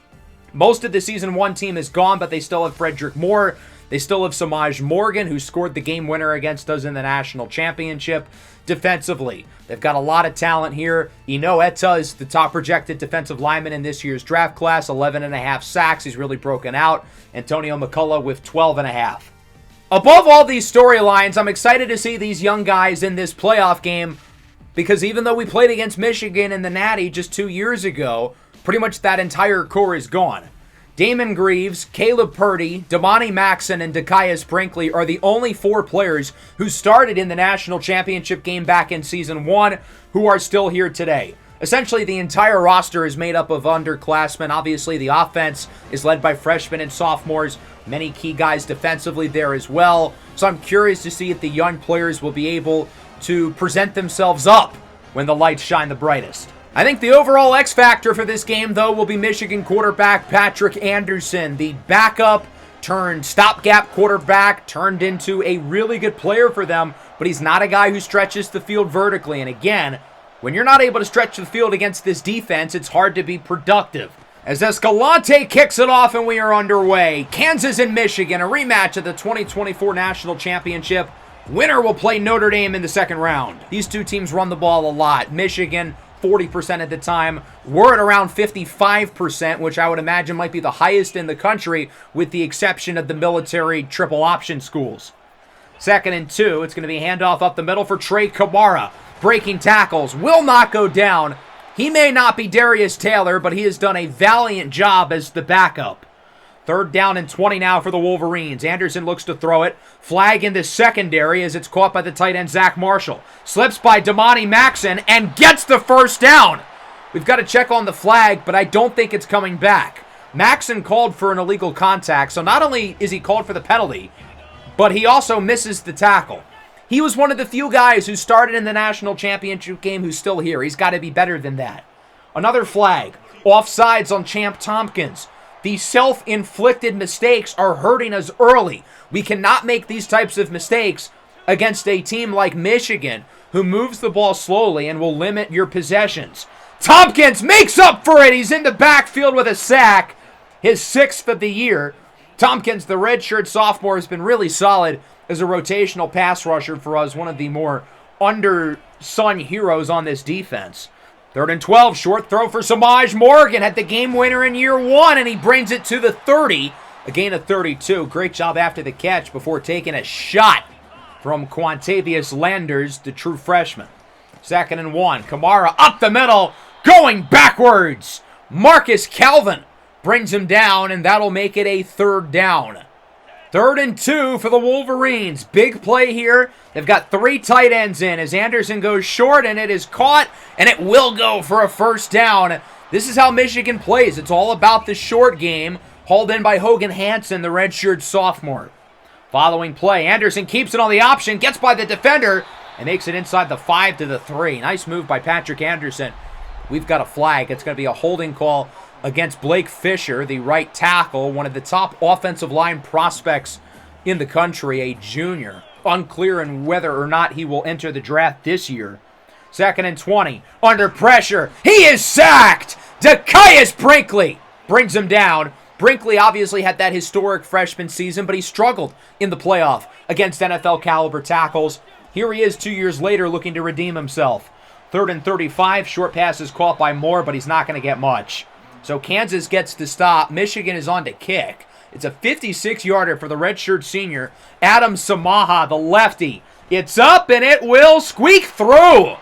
Most of the Season 1 team is gone, but they still have Frederick Moore. They still have Samaj Morgan, who scored the game winner against us in the national championship. Defensively, they've got a lot of talent here. Eno Etta is the top projected defensive lineman in this year's draft class, 11.5 sacks. He's really broken out. Antonio McCullough with 12.5. Above all these storylines, I'm excited to see these young guys in this playoff game, because even though we played against Michigan in the Natty just 2 years ago, pretty much that entire core is gone. Damon Greaves, Caleb Purdy, Damani Maxson, and Dakias Brinkley are the only 4 players who started in the national championship game back in Season 1 who are still here today. Essentially, the entire roster is made up of underclassmen. Obviously, the offense is led by freshmen and sophomores. Many key guys defensively there as well. So I'm curious to see if the young players will be able to present themselves up when the lights shine the brightest. I think the overall X factor for this game, though, will be Michigan quarterback Patrick Anderson. The backup turned stopgap quarterback, turned into a really good player for them, but he's not a guy who stretches the field vertically. And again, when you're not able to stretch the field against this defense, it's hard to be productive. As Escalante kicks it off and we are underway, Kansas and Michigan, a rematch of the 2024 National Championship. Winner will play Notre Dame in the second round. These two teams run the ball a lot. Michigan, 40% at the time. We're at around 55%, which I would imagine might be the highest in the country, with the exception of the military triple option schools. 2nd and 2, it's going to be handoff up the middle for Trey Kamara. Breaking tackles, will not go down. He may not be Darius Taylor, but he has done a valiant job as the backup. 3rd down and 20 now for the Wolverines. Anderson looks to throw it. Flag in the secondary as it's caught by the tight end Zach Marshall. Slips by Damani Maxson and gets the first down. We've got to check on the flag, but I don't think it's coming back. Maxson called for an illegal contact, so not only is he called for the penalty, but he also misses the tackle. He was one of the few guys who started in the national championship game who's still here. He's got to be better than that. Another flag. Offsides on Champ Tompkins. These self-inflicted mistakes are hurting us early. We cannot make these types of mistakes against a team like Michigan, who moves the ball slowly and will limit your possessions. Tompkins makes up for it. He's in the backfield with a sack, his 6th of the year. Tompkins, the redshirt sophomore, has been really solid as a rotational pass rusher for us, one of the more undersung heroes on this defense. 3rd and 12, short throw for Samaj Morgan, had the game winner in year 1, and he brings it to the 30, a gain of 32. Great job after the catch before taking a shot from Quantavius Landers, the true freshman. 2nd and 1, Kamara up the middle, going backwards. Marcus Calvin brings him down, and that'll make it a 3rd down. 3rd and 2 for the Wolverines. Big play here. They've got 3 tight ends in as Anderson goes short, and it is caught, and it will go for a first down. This is how Michigan plays. It's all about the short game, hauled in by Hogan Hansen, the redshirt sophomore. Following play, Anderson keeps it on the option, gets by the defender, and makes it inside the 5 to the 3. Nice move by Patrick Anderson. We've got a flag. It's going to be a holding call against Blake Fisher, the right tackle, one of the top offensive line prospects in the country, a junior. Unclear in whether or not he will enter the draft this year. 2nd and 20. Under pressure. He is sacked! Dekias Brinkley brings him down. Brinkley obviously had that historic freshman season, but he struggled in the playoff against NFL caliber tackles. Here he is 2 years later looking to redeem himself. 3rd and 35. Short pass is caught by Moore, but he's not going to get much. So Kansas gets the stop. Michigan is on to kick. It's a 56-yarder for the redshirt senior, Adam Samaha, the lefty. It's up, and it will squeak through.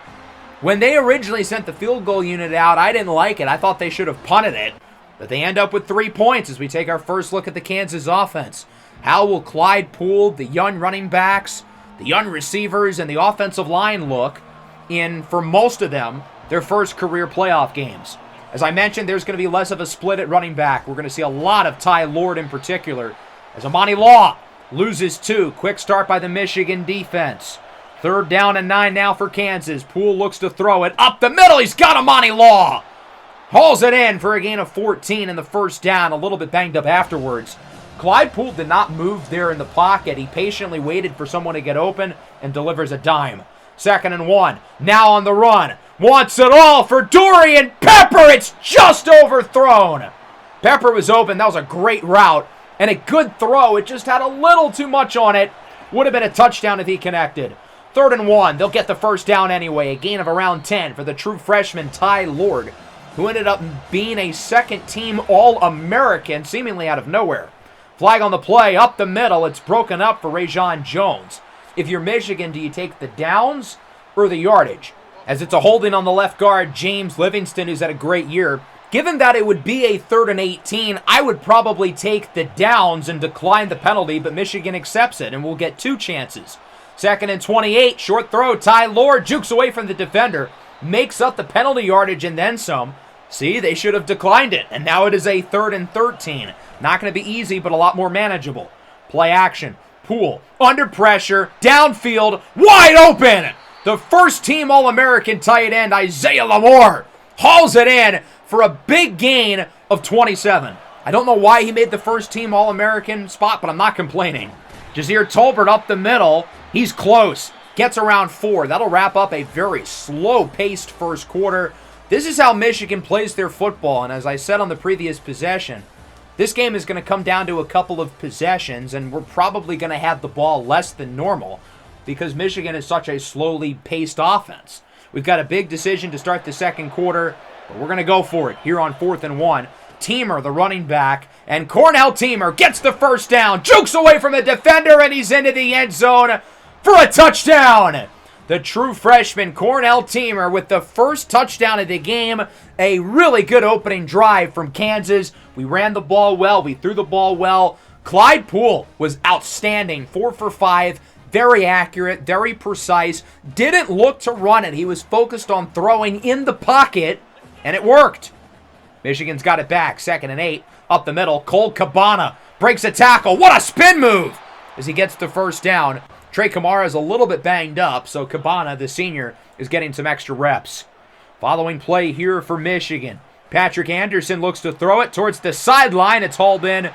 When they originally sent the field goal unit out, I didn't like it. I thought they should have punted it. But they end up with 3 points as we take our first look at the Kansas offense. How will Clyde Poole, the young running backs, the young receivers, and the offensive line look in, for most of them, their first career playoff games? As I mentioned, there's going to be less of a split at running back. We're going to see a lot of Ty Lord in particular. As Amani Law loses 2. Quick start by the Michigan defense. 3rd down and 9 now for Kansas. Poole looks to throw it up the middle. He's got Amani Law. Hauls it in for a gain of 14 in the first down. A little bit banged up afterwards. Clyde Poole did not move there in the pocket. He patiently waited for someone to get open and delivers a dime. 2nd and 1. Now on the run. Wants it all for Dorian Pepper. It's just overthrown. Pepper was open. That was a great route and a good throw. It just had a little too much on it. Would have been a touchdown if he connected. 3rd and 1. They'll get the first down anyway. A gain of around 10 for the true freshman Ty Lord, who ended up being a second-team All-American seemingly out of nowhere. Flag on the play. Up the middle. It's broken up for Rajon Jones. If you're Michigan, do you take the downs or the yardage? As it's a holding on the left guard, James Livingston, who's had a great year. Given that it would be a 3rd and 18, I would probably take the downs and decline the penalty, but Michigan accepts it, and we'll get 2 chances. 2nd and 28, short throw. Ty Lord jukes away from the defender, makes up the penalty yardage and then some. See, they should have declined it, and now it is a 3rd and 13. Not going to be easy, but a lot more manageable. Play action. Poole, under pressure, downfield, wide open! The first-team All-American tight end, Isaiah Lamore, hauls it in for a big gain of 27. I don't know why he made the first-team All-American spot, but I'm not complaining. Jazir Tolbert up the middle. He's close. Gets around 4. That'll wrap up a very slow-paced first quarter. This is how Michigan plays their football, and as I said on the previous possession, this game is going to come down to a couple of possessions, and we're probably going to have the ball less than normal because Michigan is such a slowly paced offense. We've got a big decision to start the second quarter, but we're going to go for it here on 4th and 1. Teamer, the running back, and Cornell Teamer gets the first down, jukes away from the defender, and he's into the end zone for a touchdown. The true freshman Cornell Teamer with the first touchdown of the game. A really good opening drive from Kansas. We ran the ball well. We threw the ball well. Clyde Poole was outstanding. 4 for 5. Very accurate. Very precise. Didn't look to run it. He was focused on throwing in the pocket, and it worked. Michigan's got it back. 2nd and 8. Up the middle. Cole Cabana breaks a tackle. What a spin move as he gets the first down. Trey Kamara is a little bit banged up, so Cabana, the senior, is getting some extra reps. Following play here for Michigan. Patrick Anderson looks to throw it towards the sideline. It's hauled in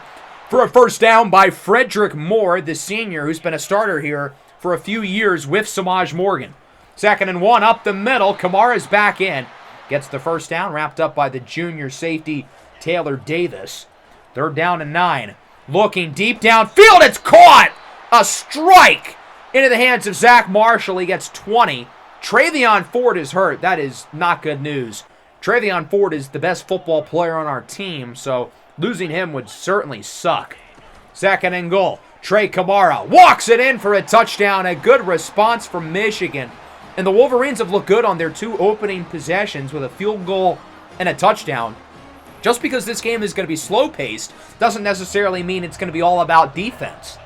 for a first down by Frederick Moore, the senior, who's been a starter here for a few years with Samaj Morgan. 2nd and 1 up the middle. Kamara's back in. Gets the first down, wrapped up by the junior safety, Taylor Davis. 3rd down and 9. Looking deep downfield. It's caught! A strike into the hands of Zach Marshall. He gets 20. Travion Ford is hurt. That is not good news. Travion Ford is the best football player on our team, so losing him would certainly suck. 2nd and goal. Trey Kamara walks it in for a touchdown. A good response from Michigan. And the Wolverines have looked good on their 2 opening possessions with a field goal and a touchdown. Just because this game is going to be slow-paced doesn't necessarily mean it's going to be all about defense.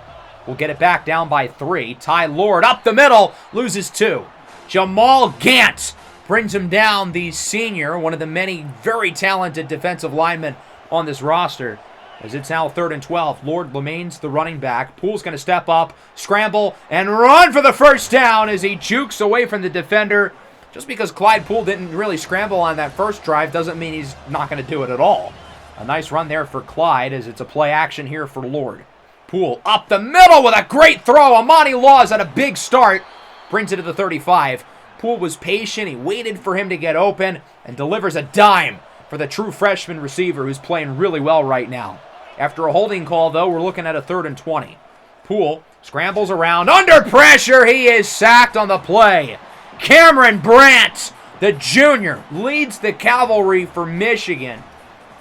We'll get it back down by 3. Ty Lord up the middle, loses 2. Jamal Gant brings him down, the senior, one of the many very talented defensive linemen on this roster. As it's now 3rd and 12. Lord Lemaigne's the running back. Poole's going to step up, scramble, and run for the first down as he jukes away from the defender. Just because Clyde Poole didn't really scramble on that first drive doesn't mean he's not going to do it at all. A nice run there for Clyde as it's a play action here for Lord. Poole up the middle with a great throw. Amani Laws had a big start. Brings it to the 35. Poole was patient. He waited for him to get open and delivers a dime for the true freshman receiver who's playing really well right now. After a holding call, though, we're looking at a 3rd and 20. Poole scrambles around. Under pressure, he is sacked on the play. Cameron Brandt, the junior, leads the cavalry for Michigan.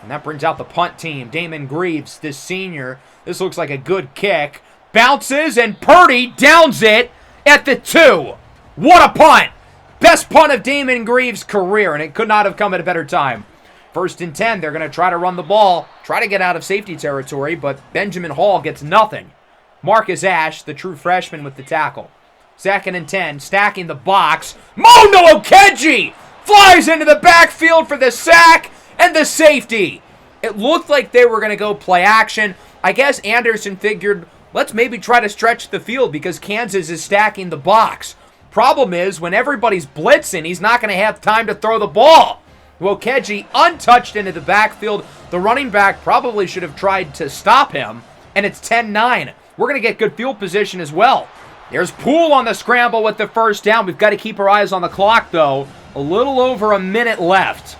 And that brings out the punt team. Damon Greaves, the senior. This looks like a good kick. Bounces, and Purdy downs it at the 2. What a punt! Best punt of Damon Greaves' career, and it could not have come at a better time. 1st and 10, they're going to try to run the ball, try to get out of safety territory, but Benjamin Hall gets nothing. Marcus Ashe, the true freshman, with the tackle. 2nd and 10, stacking the box. Mono Okeji flies into the backfield for the sack and the safety. It looked like they were going to go play action. I guess Anderson figured, let's maybe try to stretch the field because Kansas is stacking the box. Problem is, when everybody's blitzing, he's not going to have time to throw the ball. Okeji untouched into the backfield. The running back probably should have tried to stop him, and it's 10-9. We're going to get good field position as well. There's Poole on the scramble with the first down. We've got to keep our eyes on the clock, though. A little over a minute left.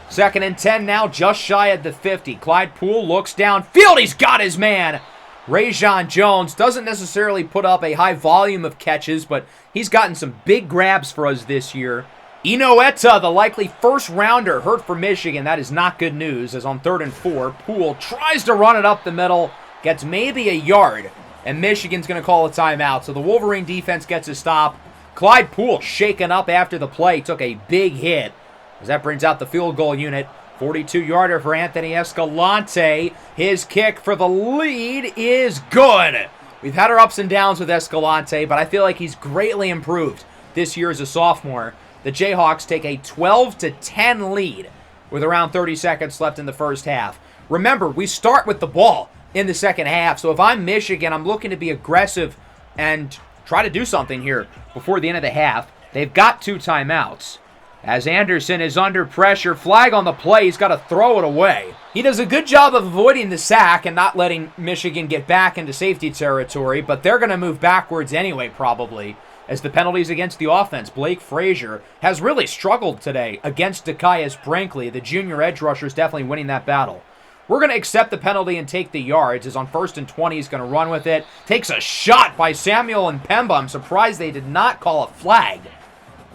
2nd and 10 now, just shy of the 50. Clyde Poole looks downfield. He's got his man. Rajon Jones doesn't necessarily put up a high volume of catches, but he's gotten some big grabs for us this year. Inoeta, the likely first rounder, hurt for Michigan. That is not good news, as on 3rd and 4, Poole tries to run it up the middle, gets maybe a yard, and Michigan's going to call a timeout. So the Wolverine defense gets a stop. Clyde Poole, shaken up after the play, took a big hit, as that brings out the field goal unit. 42-yarder for Anthony Escalante. His kick for the lead is good. We've had our ups and downs with Escalante, but I feel like he's greatly improved this year as a sophomore. The Jayhawks take a 12-10 lead with around 30 seconds left in the first half. Remember, we start with the ball in the second half, so if I'm Michigan, I'm looking to be aggressive and try to do something here before the end of the half. They've got 2 timeouts. As Anderson is under pressure, flag on the play, he's got to throw it away. He does a good job of avoiding the sack and not letting Michigan get back into safety territory, but they're going to move backwards anyway, probably. As the penalties against the offense, Blake Frazier has really struggled today against Dekias Brinkley. The junior edge rusher is definitely winning that battle. We're going to accept the penalty and take the yards, as on 1st and 20, he's going to run with it. Takes a shot by Samuel and Pemba. I'm surprised they did not call a flag.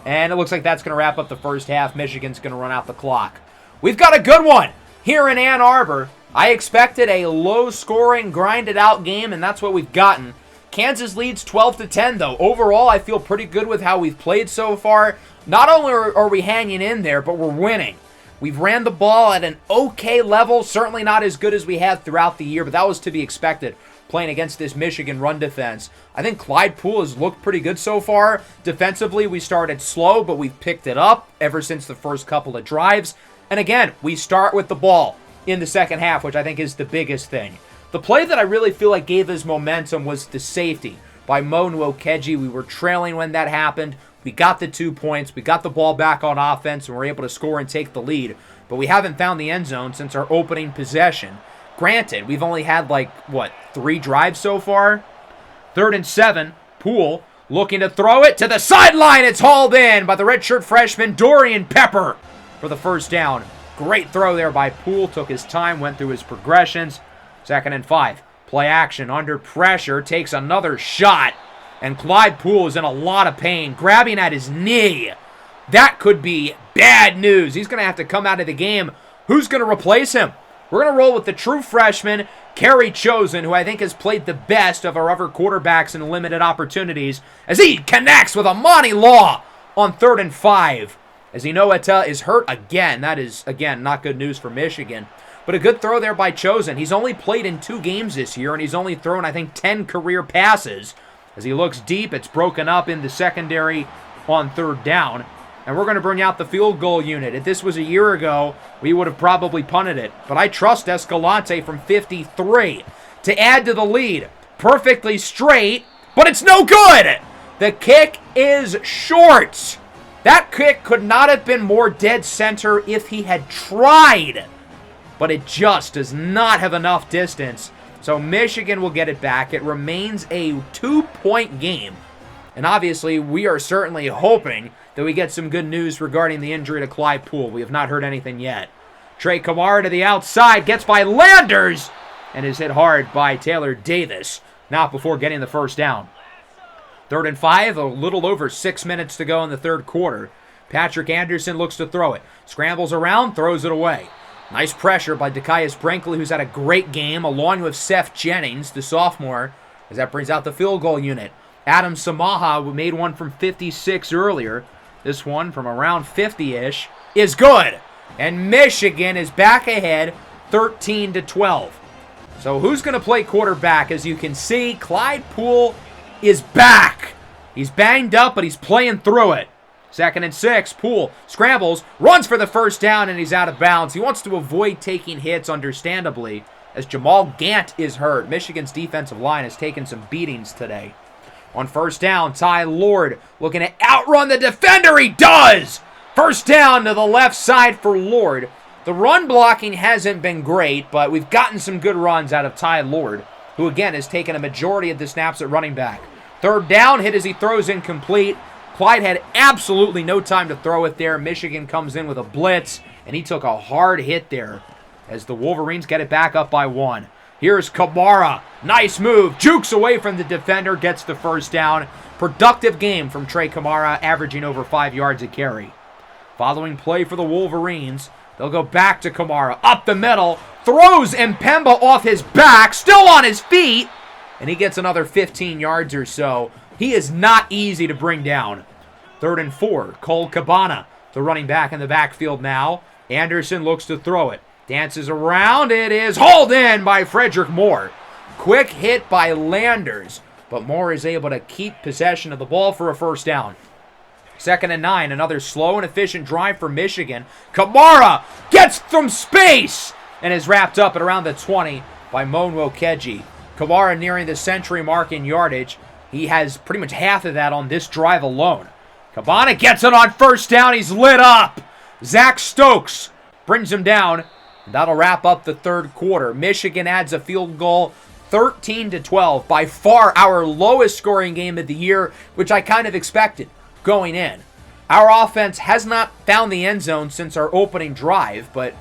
And it looks like that's going to wrap up the first half. Michigan's going to run out the clock. We've got a good one here in Ann Arbor. I expected a low-scoring, grinded-out game, and that's what we've gotten. Kansas leads 12-10, though. Overall, I feel pretty good with how we've played so far. Not only are we hanging in there, but we're winning. We've ran the ball at an okay level, certainly not as good as we have throughout the year, but that was to be expected playing against this Michigan run defense. I think Clyde Poole has looked pretty good so far. Defensively, we started slow, but we've picked it up ever since the first couple of drives. And again, we start with the ball in the second half, which I think is the biggest thing. The play that I really feel like gave us momentum was the safety by Mo Nwokeji. We were trailing when that happened. We got the 2 points. We got the ball back on offense, and we're able to score and take the lead. But we haven't found the end zone since our opening possession. Granted, we've only had 3 drives so far. 3rd and 7, Poole looking to throw it to the sideline. It's hauled in by the redshirt freshman Dorian Pepper for the first down. Great throw there by Poole. Took his time, went through his progressions. 2nd and 5. Play action under pressure. Takes another shot. And Clyde Poole is in a lot of pain. Grabbing at his knee. That could be bad news. He's going to have to come out of the game. Who's going to replace him? We're going to roll with the true freshman, Kerry Chosen, who I think has played the best of our other quarterbacks in limited opportunities, as he connects with Amani Law on 3rd and 5. As Inoeta is hurt again. That is, again, not good news for Michigan. But a good throw there by Chosen. He's only played in 2 games this year, and he's only thrown, I think, 10 career passes. As he looks deep, it's broken up in the secondary on 3rd down. and we're going to bring out the field goal unit. If this was a year ago, we would have probably punted it. But I trust Escalante from 53 to add to the lead. Perfectly straight, but it's no good. The kick is short. That kick could not have been more dead center if he had tried. But it just does not have enough distance. So Michigan will get it back. It remains a 2-point game. And obviously, we are certainly hoping that we get some good news regarding the injury to Claypool. We have not heard anything yet. Trey Kamara to the outside, gets by Landers, and is hit hard by Taylor Davis. Not before getting the first down. 3rd and 5, a little over 6 minutes to go in the third quarter. Patrick Anderson looks to throw it. Scrambles around, throws it away. Nice pressure by Dekias Brinkley, who's had a great game, along with Seth Jennings, the sophomore, as that brings out the field goal unit. Adam Samaha made one from 56 earlier. This one from around 50-ish is good. And Michigan is back ahead 13-12. So who's going to play quarterback? As you can see, Claypool is back. He's banged up, but he's playing through it. 2nd and 6, Poole scrambles, runs for the first down, and he's out of bounds. He wants to avoid taking hits, understandably, as Jamal Gant is hurt. Michigan's defensive line has taken some beatings today. On first down, Ty Lord looking to outrun the defender. He does! First down to the left side for Lord. The run blocking hasn't been great, but we've gotten some good runs out of Ty Lord, who again has taken a majority of the snaps at running back. 3rd down, hit as he throws incomplete. Clyde had absolutely no time to throw it there. Michigan comes in with a blitz, and he took a hard hit there as the Wolverines get it back up by 1. Here's Kamara. Nice move. Jukes away from the defender, gets the first down. Productive game from Trey Kamara, averaging over 5 yards a carry. Following play for the Wolverines, they'll go back to Kamara. Up the middle, throws Mpemba off his back, still on his feet, and he gets another 15 yards or so. He is not easy to bring down. 3rd and 4, Cole Cabana, the running back in the backfield now. Anderson looks to throw it. Dances around. It is hauled in by Frederick Moore. Quick hit by Landers, but Moore is able to keep possession of the ball for a first down. 2nd and 9, another slow and efficient drive for Michigan. Kamara gets from space and is wrapped up at around the 20 by Monwo Keji. Kamara nearing the century mark in yardage. He has pretty much half of that on this drive alone. Cabana gets it on first down. He's lit up. Zach Stokes brings him down. That'll wrap up the third quarter. Michigan adds a field goal, 13-12. By far our lowest scoring game of the year, which I kind of expected going in. Our offense has not found the end zone since our opening drive, but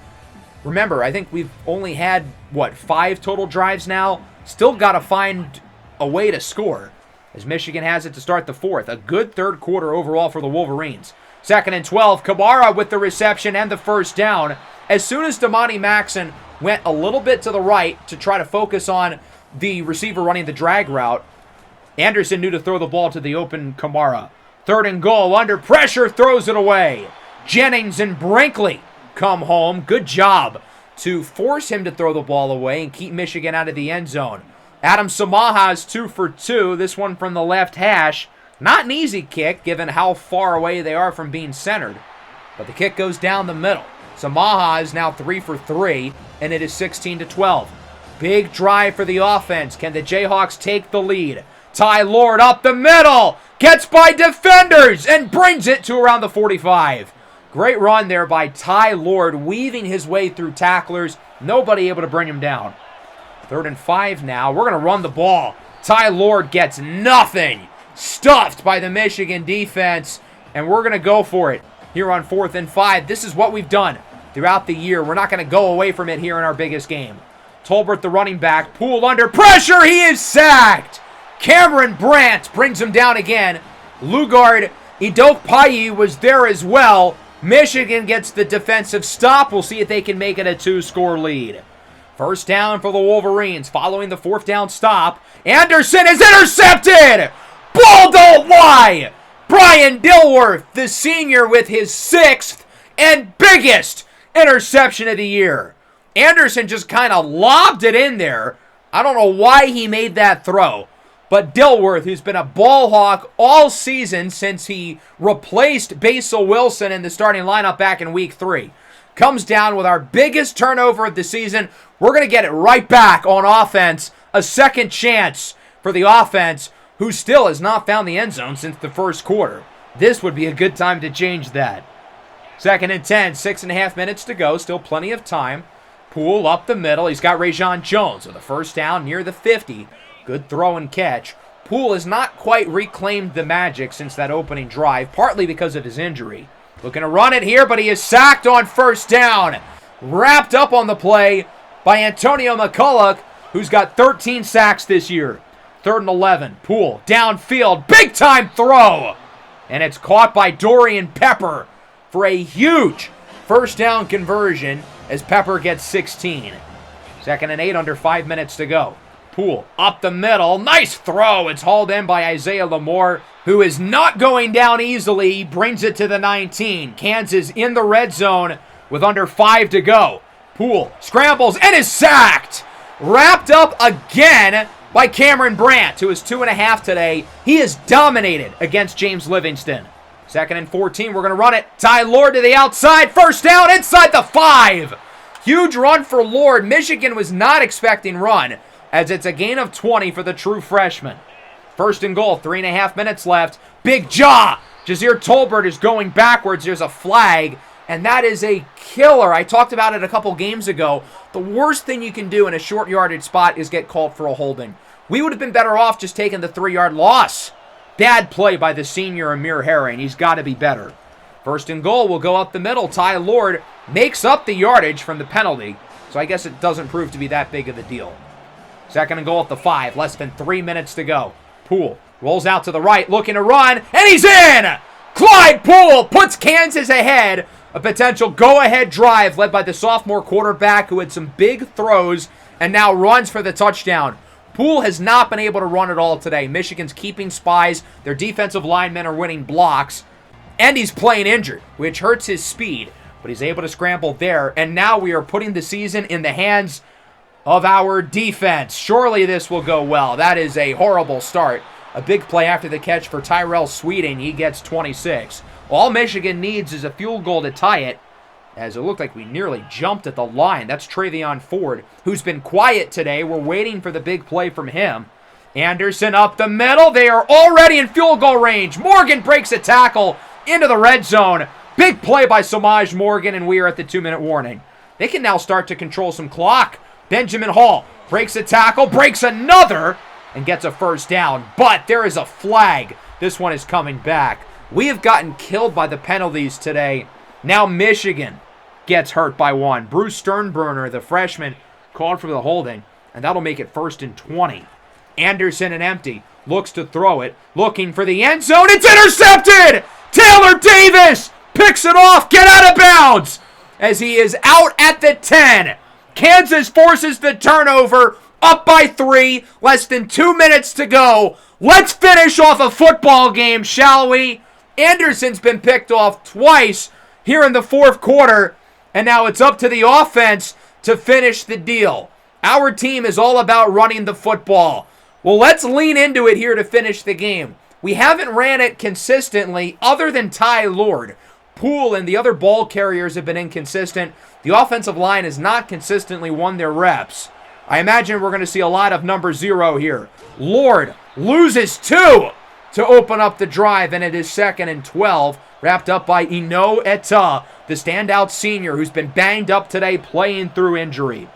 remember, I think we've only had, 5 total drives now? Still got to find a way to score, as Michigan has it to start the fourth. A good third quarter overall for the Wolverines. 2nd and 12, Kamara with the reception and the first down. As soon as Damani Maxson went a little bit to the right to try to focus on the receiver running the drag route, Anderson knew to throw the ball to the open Kamara. 3rd and goal, under pressure, throws it away. Jennings and Brinkley come home. Good job to force him to throw the ball away and keep Michigan out of the end zone. Adam Samaha is 2 for 2. This one from the left hash. Not an easy kick, given how far away they are from being centered. But the kick goes down the middle. Samaha is now 3 for 3, and it is 16-12. Big drive for the offense. Can the Jayhawks take the lead? Ty Lord up the middle. Gets by defenders and brings it to around the 45. Great run there by Ty Lord, weaving his way through tacklers. Nobody able to bring him down. 3rd and 5 now. We're going to run the ball. Ty Lord gets nothing. Stuffed by the Michigan defense. And we're going to go for it here on 4th and 5. This is what we've done throughout the year. We're not going to go away from it here in our biggest game. Tolbert, the running back, pulled under pressure. He is sacked. Cameron Brandt brings him down again. Lugard Idokpayi was there as well. Michigan gets the defensive stop. We'll see if they can make it a 2-score lead. First down for the Wolverines following the 4th down stop. Anderson is intercepted. Ball don't lie. Brian Dilworth, the senior, with his 6th and biggest interception of the year. Anderson just kind of lobbed it in there. I don't know why he made that throw. But Dilworth, who's been a ball hawk all season since he replaced Basil Wilson in the starting lineup back in week 3, comes down with our biggest turnover of the season. We're going to get it right back on offense. A second chance for the offense, who still has not found the end zone since the first quarter. This would be a good time to change that. 2nd and 10, 6.5 minutes to go. Still plenty of time. Poole up the middle. He's got Rajon Jones with a first down near the 50. Good throw and catch. Poole has not quite reclaimed the magic since that opening drive, partly because of his injury. Looking to run it here, but he is sacked on first down. Wrapped up on the play by Antonio McCulloch, who's got 13 sacks this year. 3rd and 11. Poole downfield. Big time throw. And it's caught by Dorian Pepper for a huge first down conversion as Pepper gets 16. 2nd and 8, under 5 minutes to go. Poole up the middle. Nice throw. It's hauled in by Isaiah Lamore, who is not going down easily. He brings it to the 19. Kansas in the red zone with under 5 to go. Poole scrambles and is sacked. Wrapped up again by Cameron Brandt, who is 2.5 today. He is dominated against James Livingston. 2nd and 14, we're going to run it. Ty Lord to the outside. First down inside the 5. Huge run for Lord. Michigan was not expecting run, as it's a gain of 20 for the true freshman. 1st and goal, 3.5 minutes left. Big jaw. Jazir Tolbert is going backwards. There's a flag, and that is a killer. I talked about it a couple games ago. The worst thing you can do in a short yardage spot is get called for a holding. We would have been better off just taking the 3-yard loss. Bad play by the senior Amir Herring. He's got to be better. 1st and goal will go up the middle. Ty Lord makes up the yardage from the penalty, so I guess it doesn't prove to be that big of a deal. 2nd and goal at the 5. Less than 3 minutes to go. Poole rolls out to the right, looking to run, and he's in! Clyde Poole puts Kansas ahead. A potential go-ahead drive led by the sophomore quarterback who had some big throws and now runs for the touchdown. Poole has not been able to run it all today. Michigan's keeping spies. Their defensive linemen are winning blocks. And he's playing injured, which hurts his speed. But he's able to scramble there. And now we are putting the season in the hands of our defense. Surely this will go well. That is a horrible start. A big play after the catch for Tyrell Sweeting. He gets 26. All Michigan needs is a field goal to tie it, as it looked like we nearly jumped at the line. That's Travion Ford, who's been quiet today. We're waiting for the big play from him. Anderson up the middle. They are already in field goal range. Morgan breaks a tackle into the red zone. Big play by Samaj Morgan, and we are at the 2-minute warning. They can now start to control some clock. Benjamin Hall breaks a tackle, breaks another, and gets a first down. But there is a flag. This one is coming back. We have gotten killed by the penalties today. Now Michigan gets hurt by one. Bruce Sternberner, the freshman, called for the holding, and that'll make it 1st and 20. Anderson and empty. Looks to throw it. Looking for the end zone. It's intercepted! Taylor Davis picks it off. Get out of bounds as he is out at the 10. Kansas forces the turnover. Up by 3. Less than 2 minutes to go. Let's finish off a football game, shall we? Anderson's been picked off twice here in the 4th quarter, and now it's up to the offense to finish the deal. Our team is all about running the football. Well, let's lean into it here to finish the game. We haven't ran it consistently other than Ty Lord. Poole and the other ball carriers have been inconsistent. The offensive line has not consistently won their reps. I imagine we're going to see a lot of number 0 here. Lord loses 2 to open up the drive, and it is 2nd and 12, wrapped up by Eno Eta, the standout senior who's been banged up today playing through injury.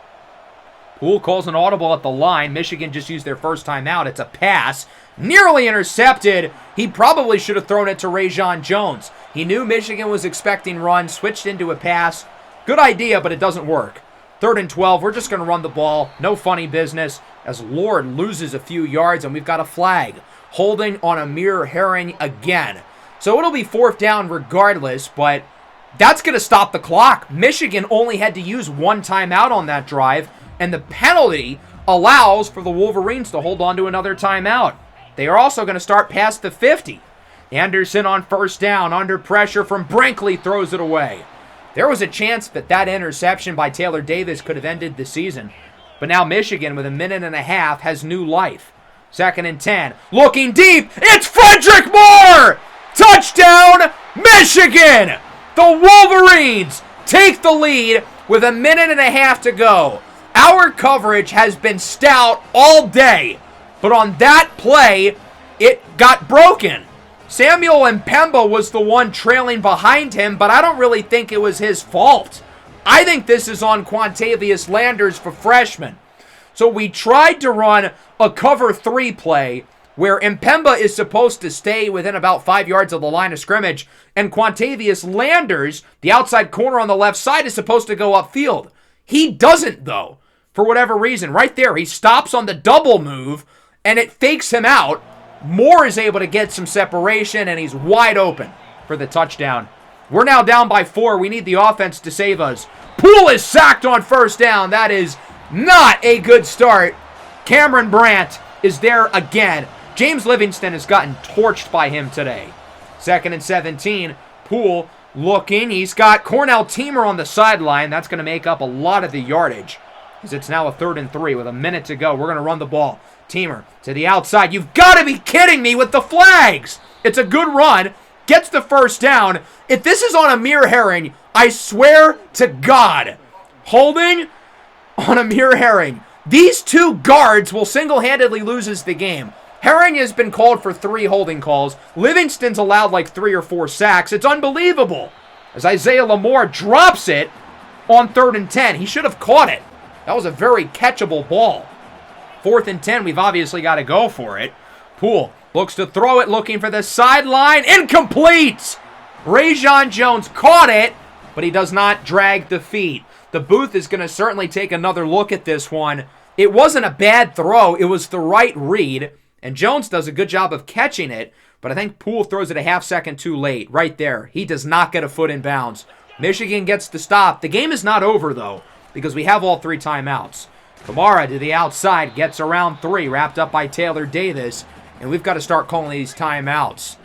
Poole calls an audible at the line. Michigan just used their first time out. It's a pass. Nearly intercepted. He probably should have thrown it to Rajon Jones. He knew Michigan was expecting run, switched into a pass. Good idea, but it doesn't work. 3rd and 12, we're just going to run the ball. No funny business as Lord loses a few yards, and we've got a flag. Holding on Amir Herring again. So it'll be 4th down regardless, but that's going to stop the clock. Michigan only had to use 1 timeout on that drive, and the penalty allows for the Wolverines to hold on to another timeout. They are also going to start past the 50. Anderson on 1st down, under pressure from Brinkley, throws it away. There was a chance that interception by Taylor Davis could have ended the season, but now Michigan, with a minute and a half, has new life. 2nd and 10. Looking deep. It's Frederick Moore! Touchdown, Michigan! The Wolverines take the lead with 1.5 minutes to go. Our coverage has been stout all day, but on that play, it got broken. Samuel Mpemba was the one trailing behind him, but I don't really think it was his fault. I think this is on Quantavius Landers for freshman. So we tried to run a cover 3 play where Mpemba is supposed to stay within about 5 yards of the line of scrimmage, and Quantavius Landers, the outside corner on the left side, is supposed to go upfield. He doesn't, though, for whatever reason. Right there, he stops on the double move, and it fakes him out. Moore is able to get some separation, and he's wide open for the touchdown. We're now down by 4. We need the offense to save us. Poole is sacked on first down. That is not a good start. Cameron Brandt is there again. James Livingston has gotten torched by him today. 2nd and 17. Poole looking. He's got Cornell Teamer on the sideline. That's going to make up a lot of the yardage, as it's now a 3rd and 3 with 1 minute to go. We're going to run the ball. Teamer to the outside. You've got to be kidding me with the flags. It's a good run. Gets the first down. If this is on Amir Herring, I swear to God, holding on Amir Herring, these 2 guards will single-handedly lose us the game. Herring has been called for 3 holding calls. Livingston's allowed like 3 or 4 sacks. It's unbelievable. As Isaiah Lamore drops it on 3rd and 10. He should have caught it. That was a very catchable ball. 4th and 10, we've obviously got to go for it. Poole looks to throw it, looking for the sideline. Incomplete! Rajon Jones caught it, but he does not drag the feet. The booth is going to certainly take another look at this one. It wasn't a bad throw. It was the right read, and Jones does a good job of catching it, but I think Poole throws it a half second too late. Right there. He does not get a foot in bounds. Michigan gets the stop. The game is not over, though, because we have all 3 timeouts. Kamara to the outside, gets around 3, wrapped up by Taylor Davis, and we've got to start calling these timeouts.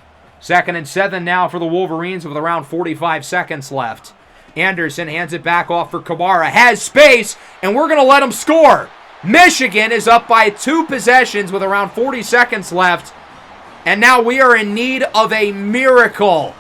2nd and 7 now for the Wolverines with around 45 seconds left. Anderson hands it back off for Kamara, has space, and we're going to let him score. Michigan is up by 2 possessions with around 40 seconds left, and now we are in need of a miracle.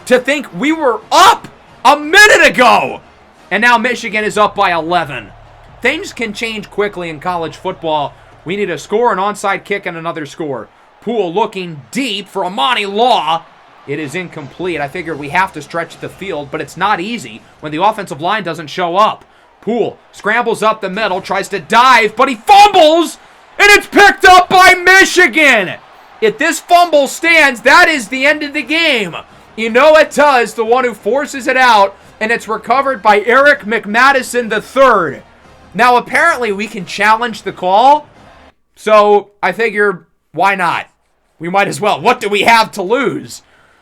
To think we were up a minute ago, and now Michigan is up by 11. Things can change quickly in college football. We need a score, an onside kick, and another score. Poole looking deep for Amani Law. It is incomplete. I figured we have to stretch the field, but it's not easy when the offensive line doesn't show up. Poole scrambles up the middle, tries to dive, but he fumbles, and it's picked up by Michigan. If this fumble stands, that is the end of the game. Inoa Tuss, the one who forces it out, and it's recovered by Eric McMadison III. Now, apparently, we can challenge the call, so I figure, why not? We might as well. What do we have to lose?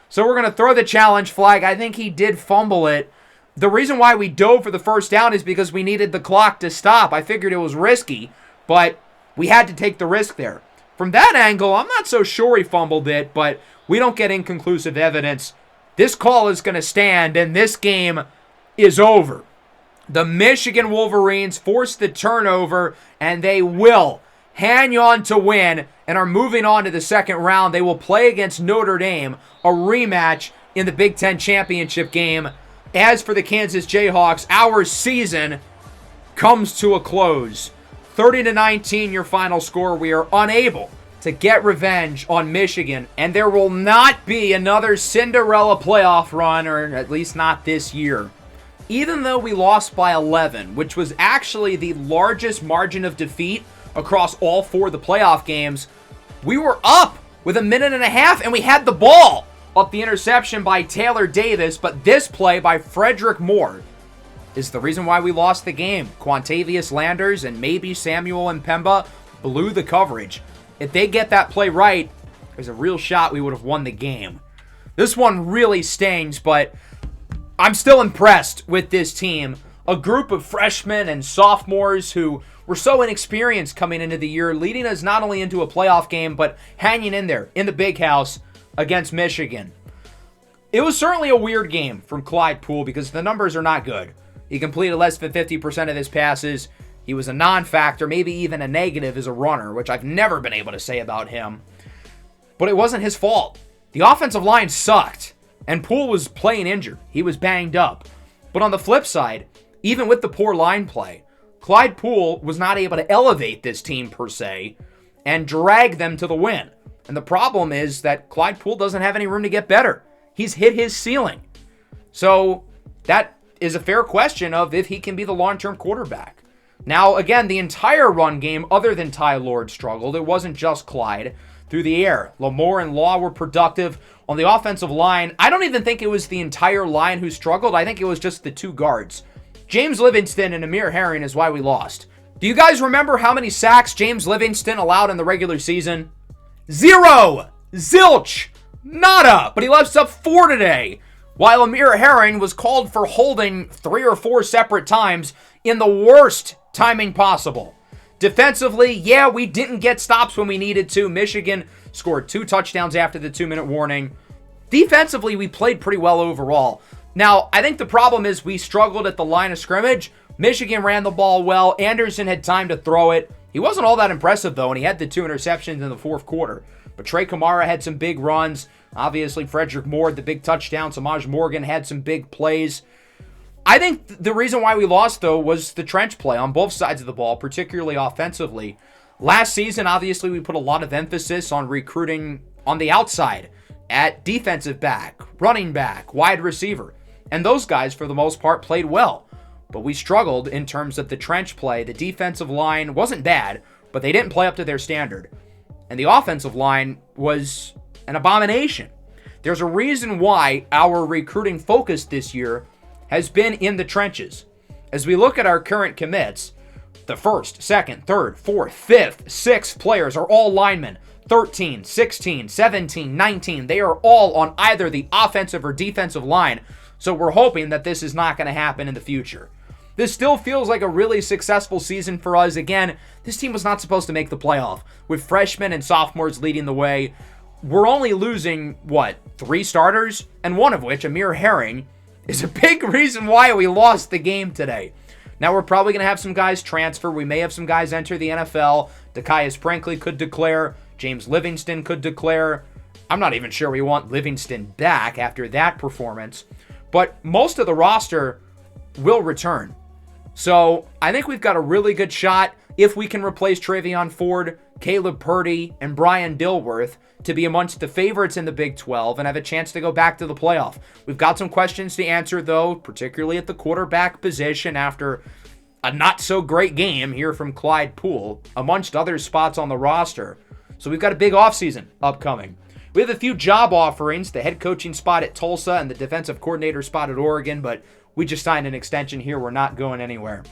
So we're going to throw the challenge flag. I think he did fumble it. The reason why we dove for the first down is because we needed the clock to stop. I figured it was risky, but we had to take the risk there. From that angle, I'm not so sure he fumbled it, but we don't get inconclusive evidence. This call is going to stand, and this game is over. The Michigan Wolverines force the turnover, and they will hang on to win and are moving on to the second round. They will play against Notre Dame, a rematch in the Big Ten championship game. As for the Kansas Jayhawks, our season comes to a close. 30-19 your final score. We are unable to get revenge on Michigan, and there will not be another Cinderella playoff run, or at least not this year. Even though we lost by 11, which was actually the largest margin of defeat across all 4 of the playoff games, we were up with 1.5 minutes, and we had the ball off the interception by Taylor Davis, but this play by Frederick Moore is the reason why we lost the game. Quantavius Landers and maybe Samuel Mpemba blew the coverage. If they get that play right, there's a real shot we would have won the game. This one really stings, but I'm still impressed with this team. A group of freshmen and sophomores who were so inexperienced coming into the year, leading us not only into a playoff game, but hanging in there in the big house against Michigan. It was certainly a weird game from Clyde Poole because the numbers are not good. He completed less than 50% of his passes. He was a non-factor, maybe even a negative as a runner, which I've never been able to say about him. But it wasn't his fault. The offensive line sucked, and Poole was playing injured. He was banged up. But on the flip side, even with the poor line play, Clyde Poole was not able to elevate this team per se and drag them to the win. And the problem is that Clyde Poole doesn't have any room to get better. He's hit his ceiling. So that is a fair question of if he can be the long-term quarterback. Now, again, the entire run game, other than Ty Lord, struggled. It wasn't just Clyde. Through the air, Lamore and Law were productive. On the offensive line, I don't even think it was the entire line who struggled. I think it was just the two guards. James Livingston and Amir Herring is why we lost. Do you guys remember how many sacks James Livingston allowed in the regular season? 0! Zilch! Nada! But he left up 4 today. While Amir Herring was called for holding 3 or 4 separate times in the worst timing possible. Defensively, yeah, we didn't get stops when we needed to. Michigan scored 2 touchdowns after the 2-minute warning. Defensively, we played pretty well overall. Now, I think the problem is we struggled at the line of scrimmage. Michigan ran the ball well. Anderson had time to throw it. He wasn't all that impressive, though, and he had the 2 interceptions in the fourth quarter. But Trey Kamara had some big runs. Obviously, Frederick Moore, the big touchdown. Samaj Morgan had some big plays. I think the reason why we lost, though, was the trench play on both sides of the ball, particularly offensively. Last season, obviously, we put a lot of emphasis on recruiting on the outside at defensive back, running back, wide receiver. And those guys, for the most part, played well. But we struggled in terms of the trench play. The defensive line wasn't bad, but they didn't play up to their standard. And the offensive line was an abomination. There's a reason why our recruiting focus this year has been in the trenches. As we look at our current commits, the 1st, 2nd, 3rd, 4th, 5th, 6th players are all linemen. 13, 16, 17, 19. They are all on either the offensive or defensive line. So we're hoping that this is not going to happen in the future. This still feels like a really successful season for us. Again, this team was not supposed to make the playoff. With freshmen and sophomores leading the way, we're only losing, 3 starters? And one of which, Amir Herring, is a big reason why we lost the game today. Now, we're probably going to have some guys transfer. We may have some guys enter the NFL. Dekias Brinkley could declare. James Livingston could declare. I'm not even sure we want Livingston back after that performance. But most of the roster will return. So I think we've got a really good shot if we can replace Travion Ford, Caleb Purdy, and Brian Dilworth to be amongst the favorites in the Big 12 and have a chance to go back to the playoff. We've got some questions to answer, though, particularly at the quarterback position after a not-so-great game here from Clyde Poole, amongst other spots on the roster. So we've got a big offseason upcoming. We have a few job offerings, the head coaching spot at Tulsa and the defensive coordinator spot at Oregon, but we just signed an extension here. We're not going anywhere.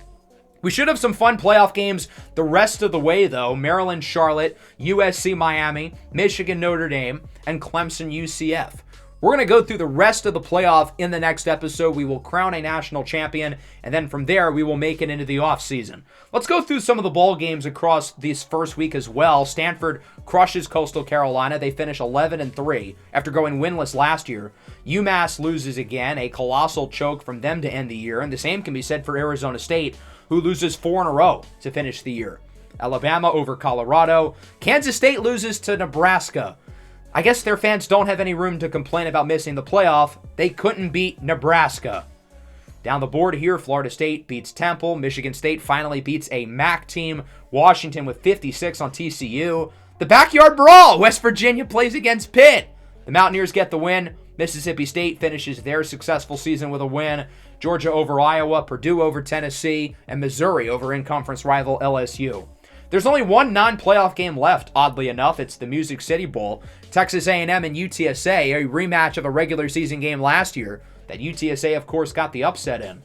We should have some fun playoff games the rest of the way, though. Maryland, Charlotte, USC, Miami, Michigan, Notre Dame, and Clemson, UCF. We're going to go through the rest of the playoff in the next episode. We will crown a national champion, and then from there, we will make it into the offseason. Let's go through some of the ball games across this first week as well. Stanford crushes Coastal Carolina. They finish 11-3 after going winless last year. UMass loses again, a colossal choke from them to end the year, and the same can be said for Arizona State, who loses 4 in a row to finish the year. Alabama over Colorado. Kansas State loses to Nebraska. I guess their fans don't have any room to complain about missing the playoff. They couldn't beat Nebraska. Down the board here, Florida State beats Temple. Michigan State finally beats a MAC team. Washington with 56 on TCU. The backyard brawl. West Virginia plays against Pitt. The Mountaineers get the win. Mississippi State finishes their successful season with a win. Georgia over Iowa, Purdue over Tennessee, and Missouri over in-conference rival LSU. There's only one non-playoff game left, oddly enough. It's the Music City Bowl. Texas A&M and UTSA, a rematch of a regular season game last year that UTSA, of course, got the upset in.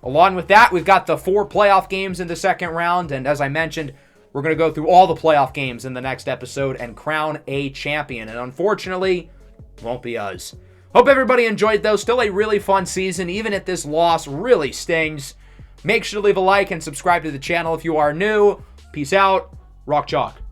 Along with that, we've got the 4 playoff games in the second round, and as I mentioned, we're going to go through all the playoff games in the next episode and crown a champion. And unfortunately, won't be us. Hope everybody enjoyed, though. Still a really fun season, even if this loss really stings. Make sure to leave a like and subscribe to the channel if you are new. Peace out. Rock chalk.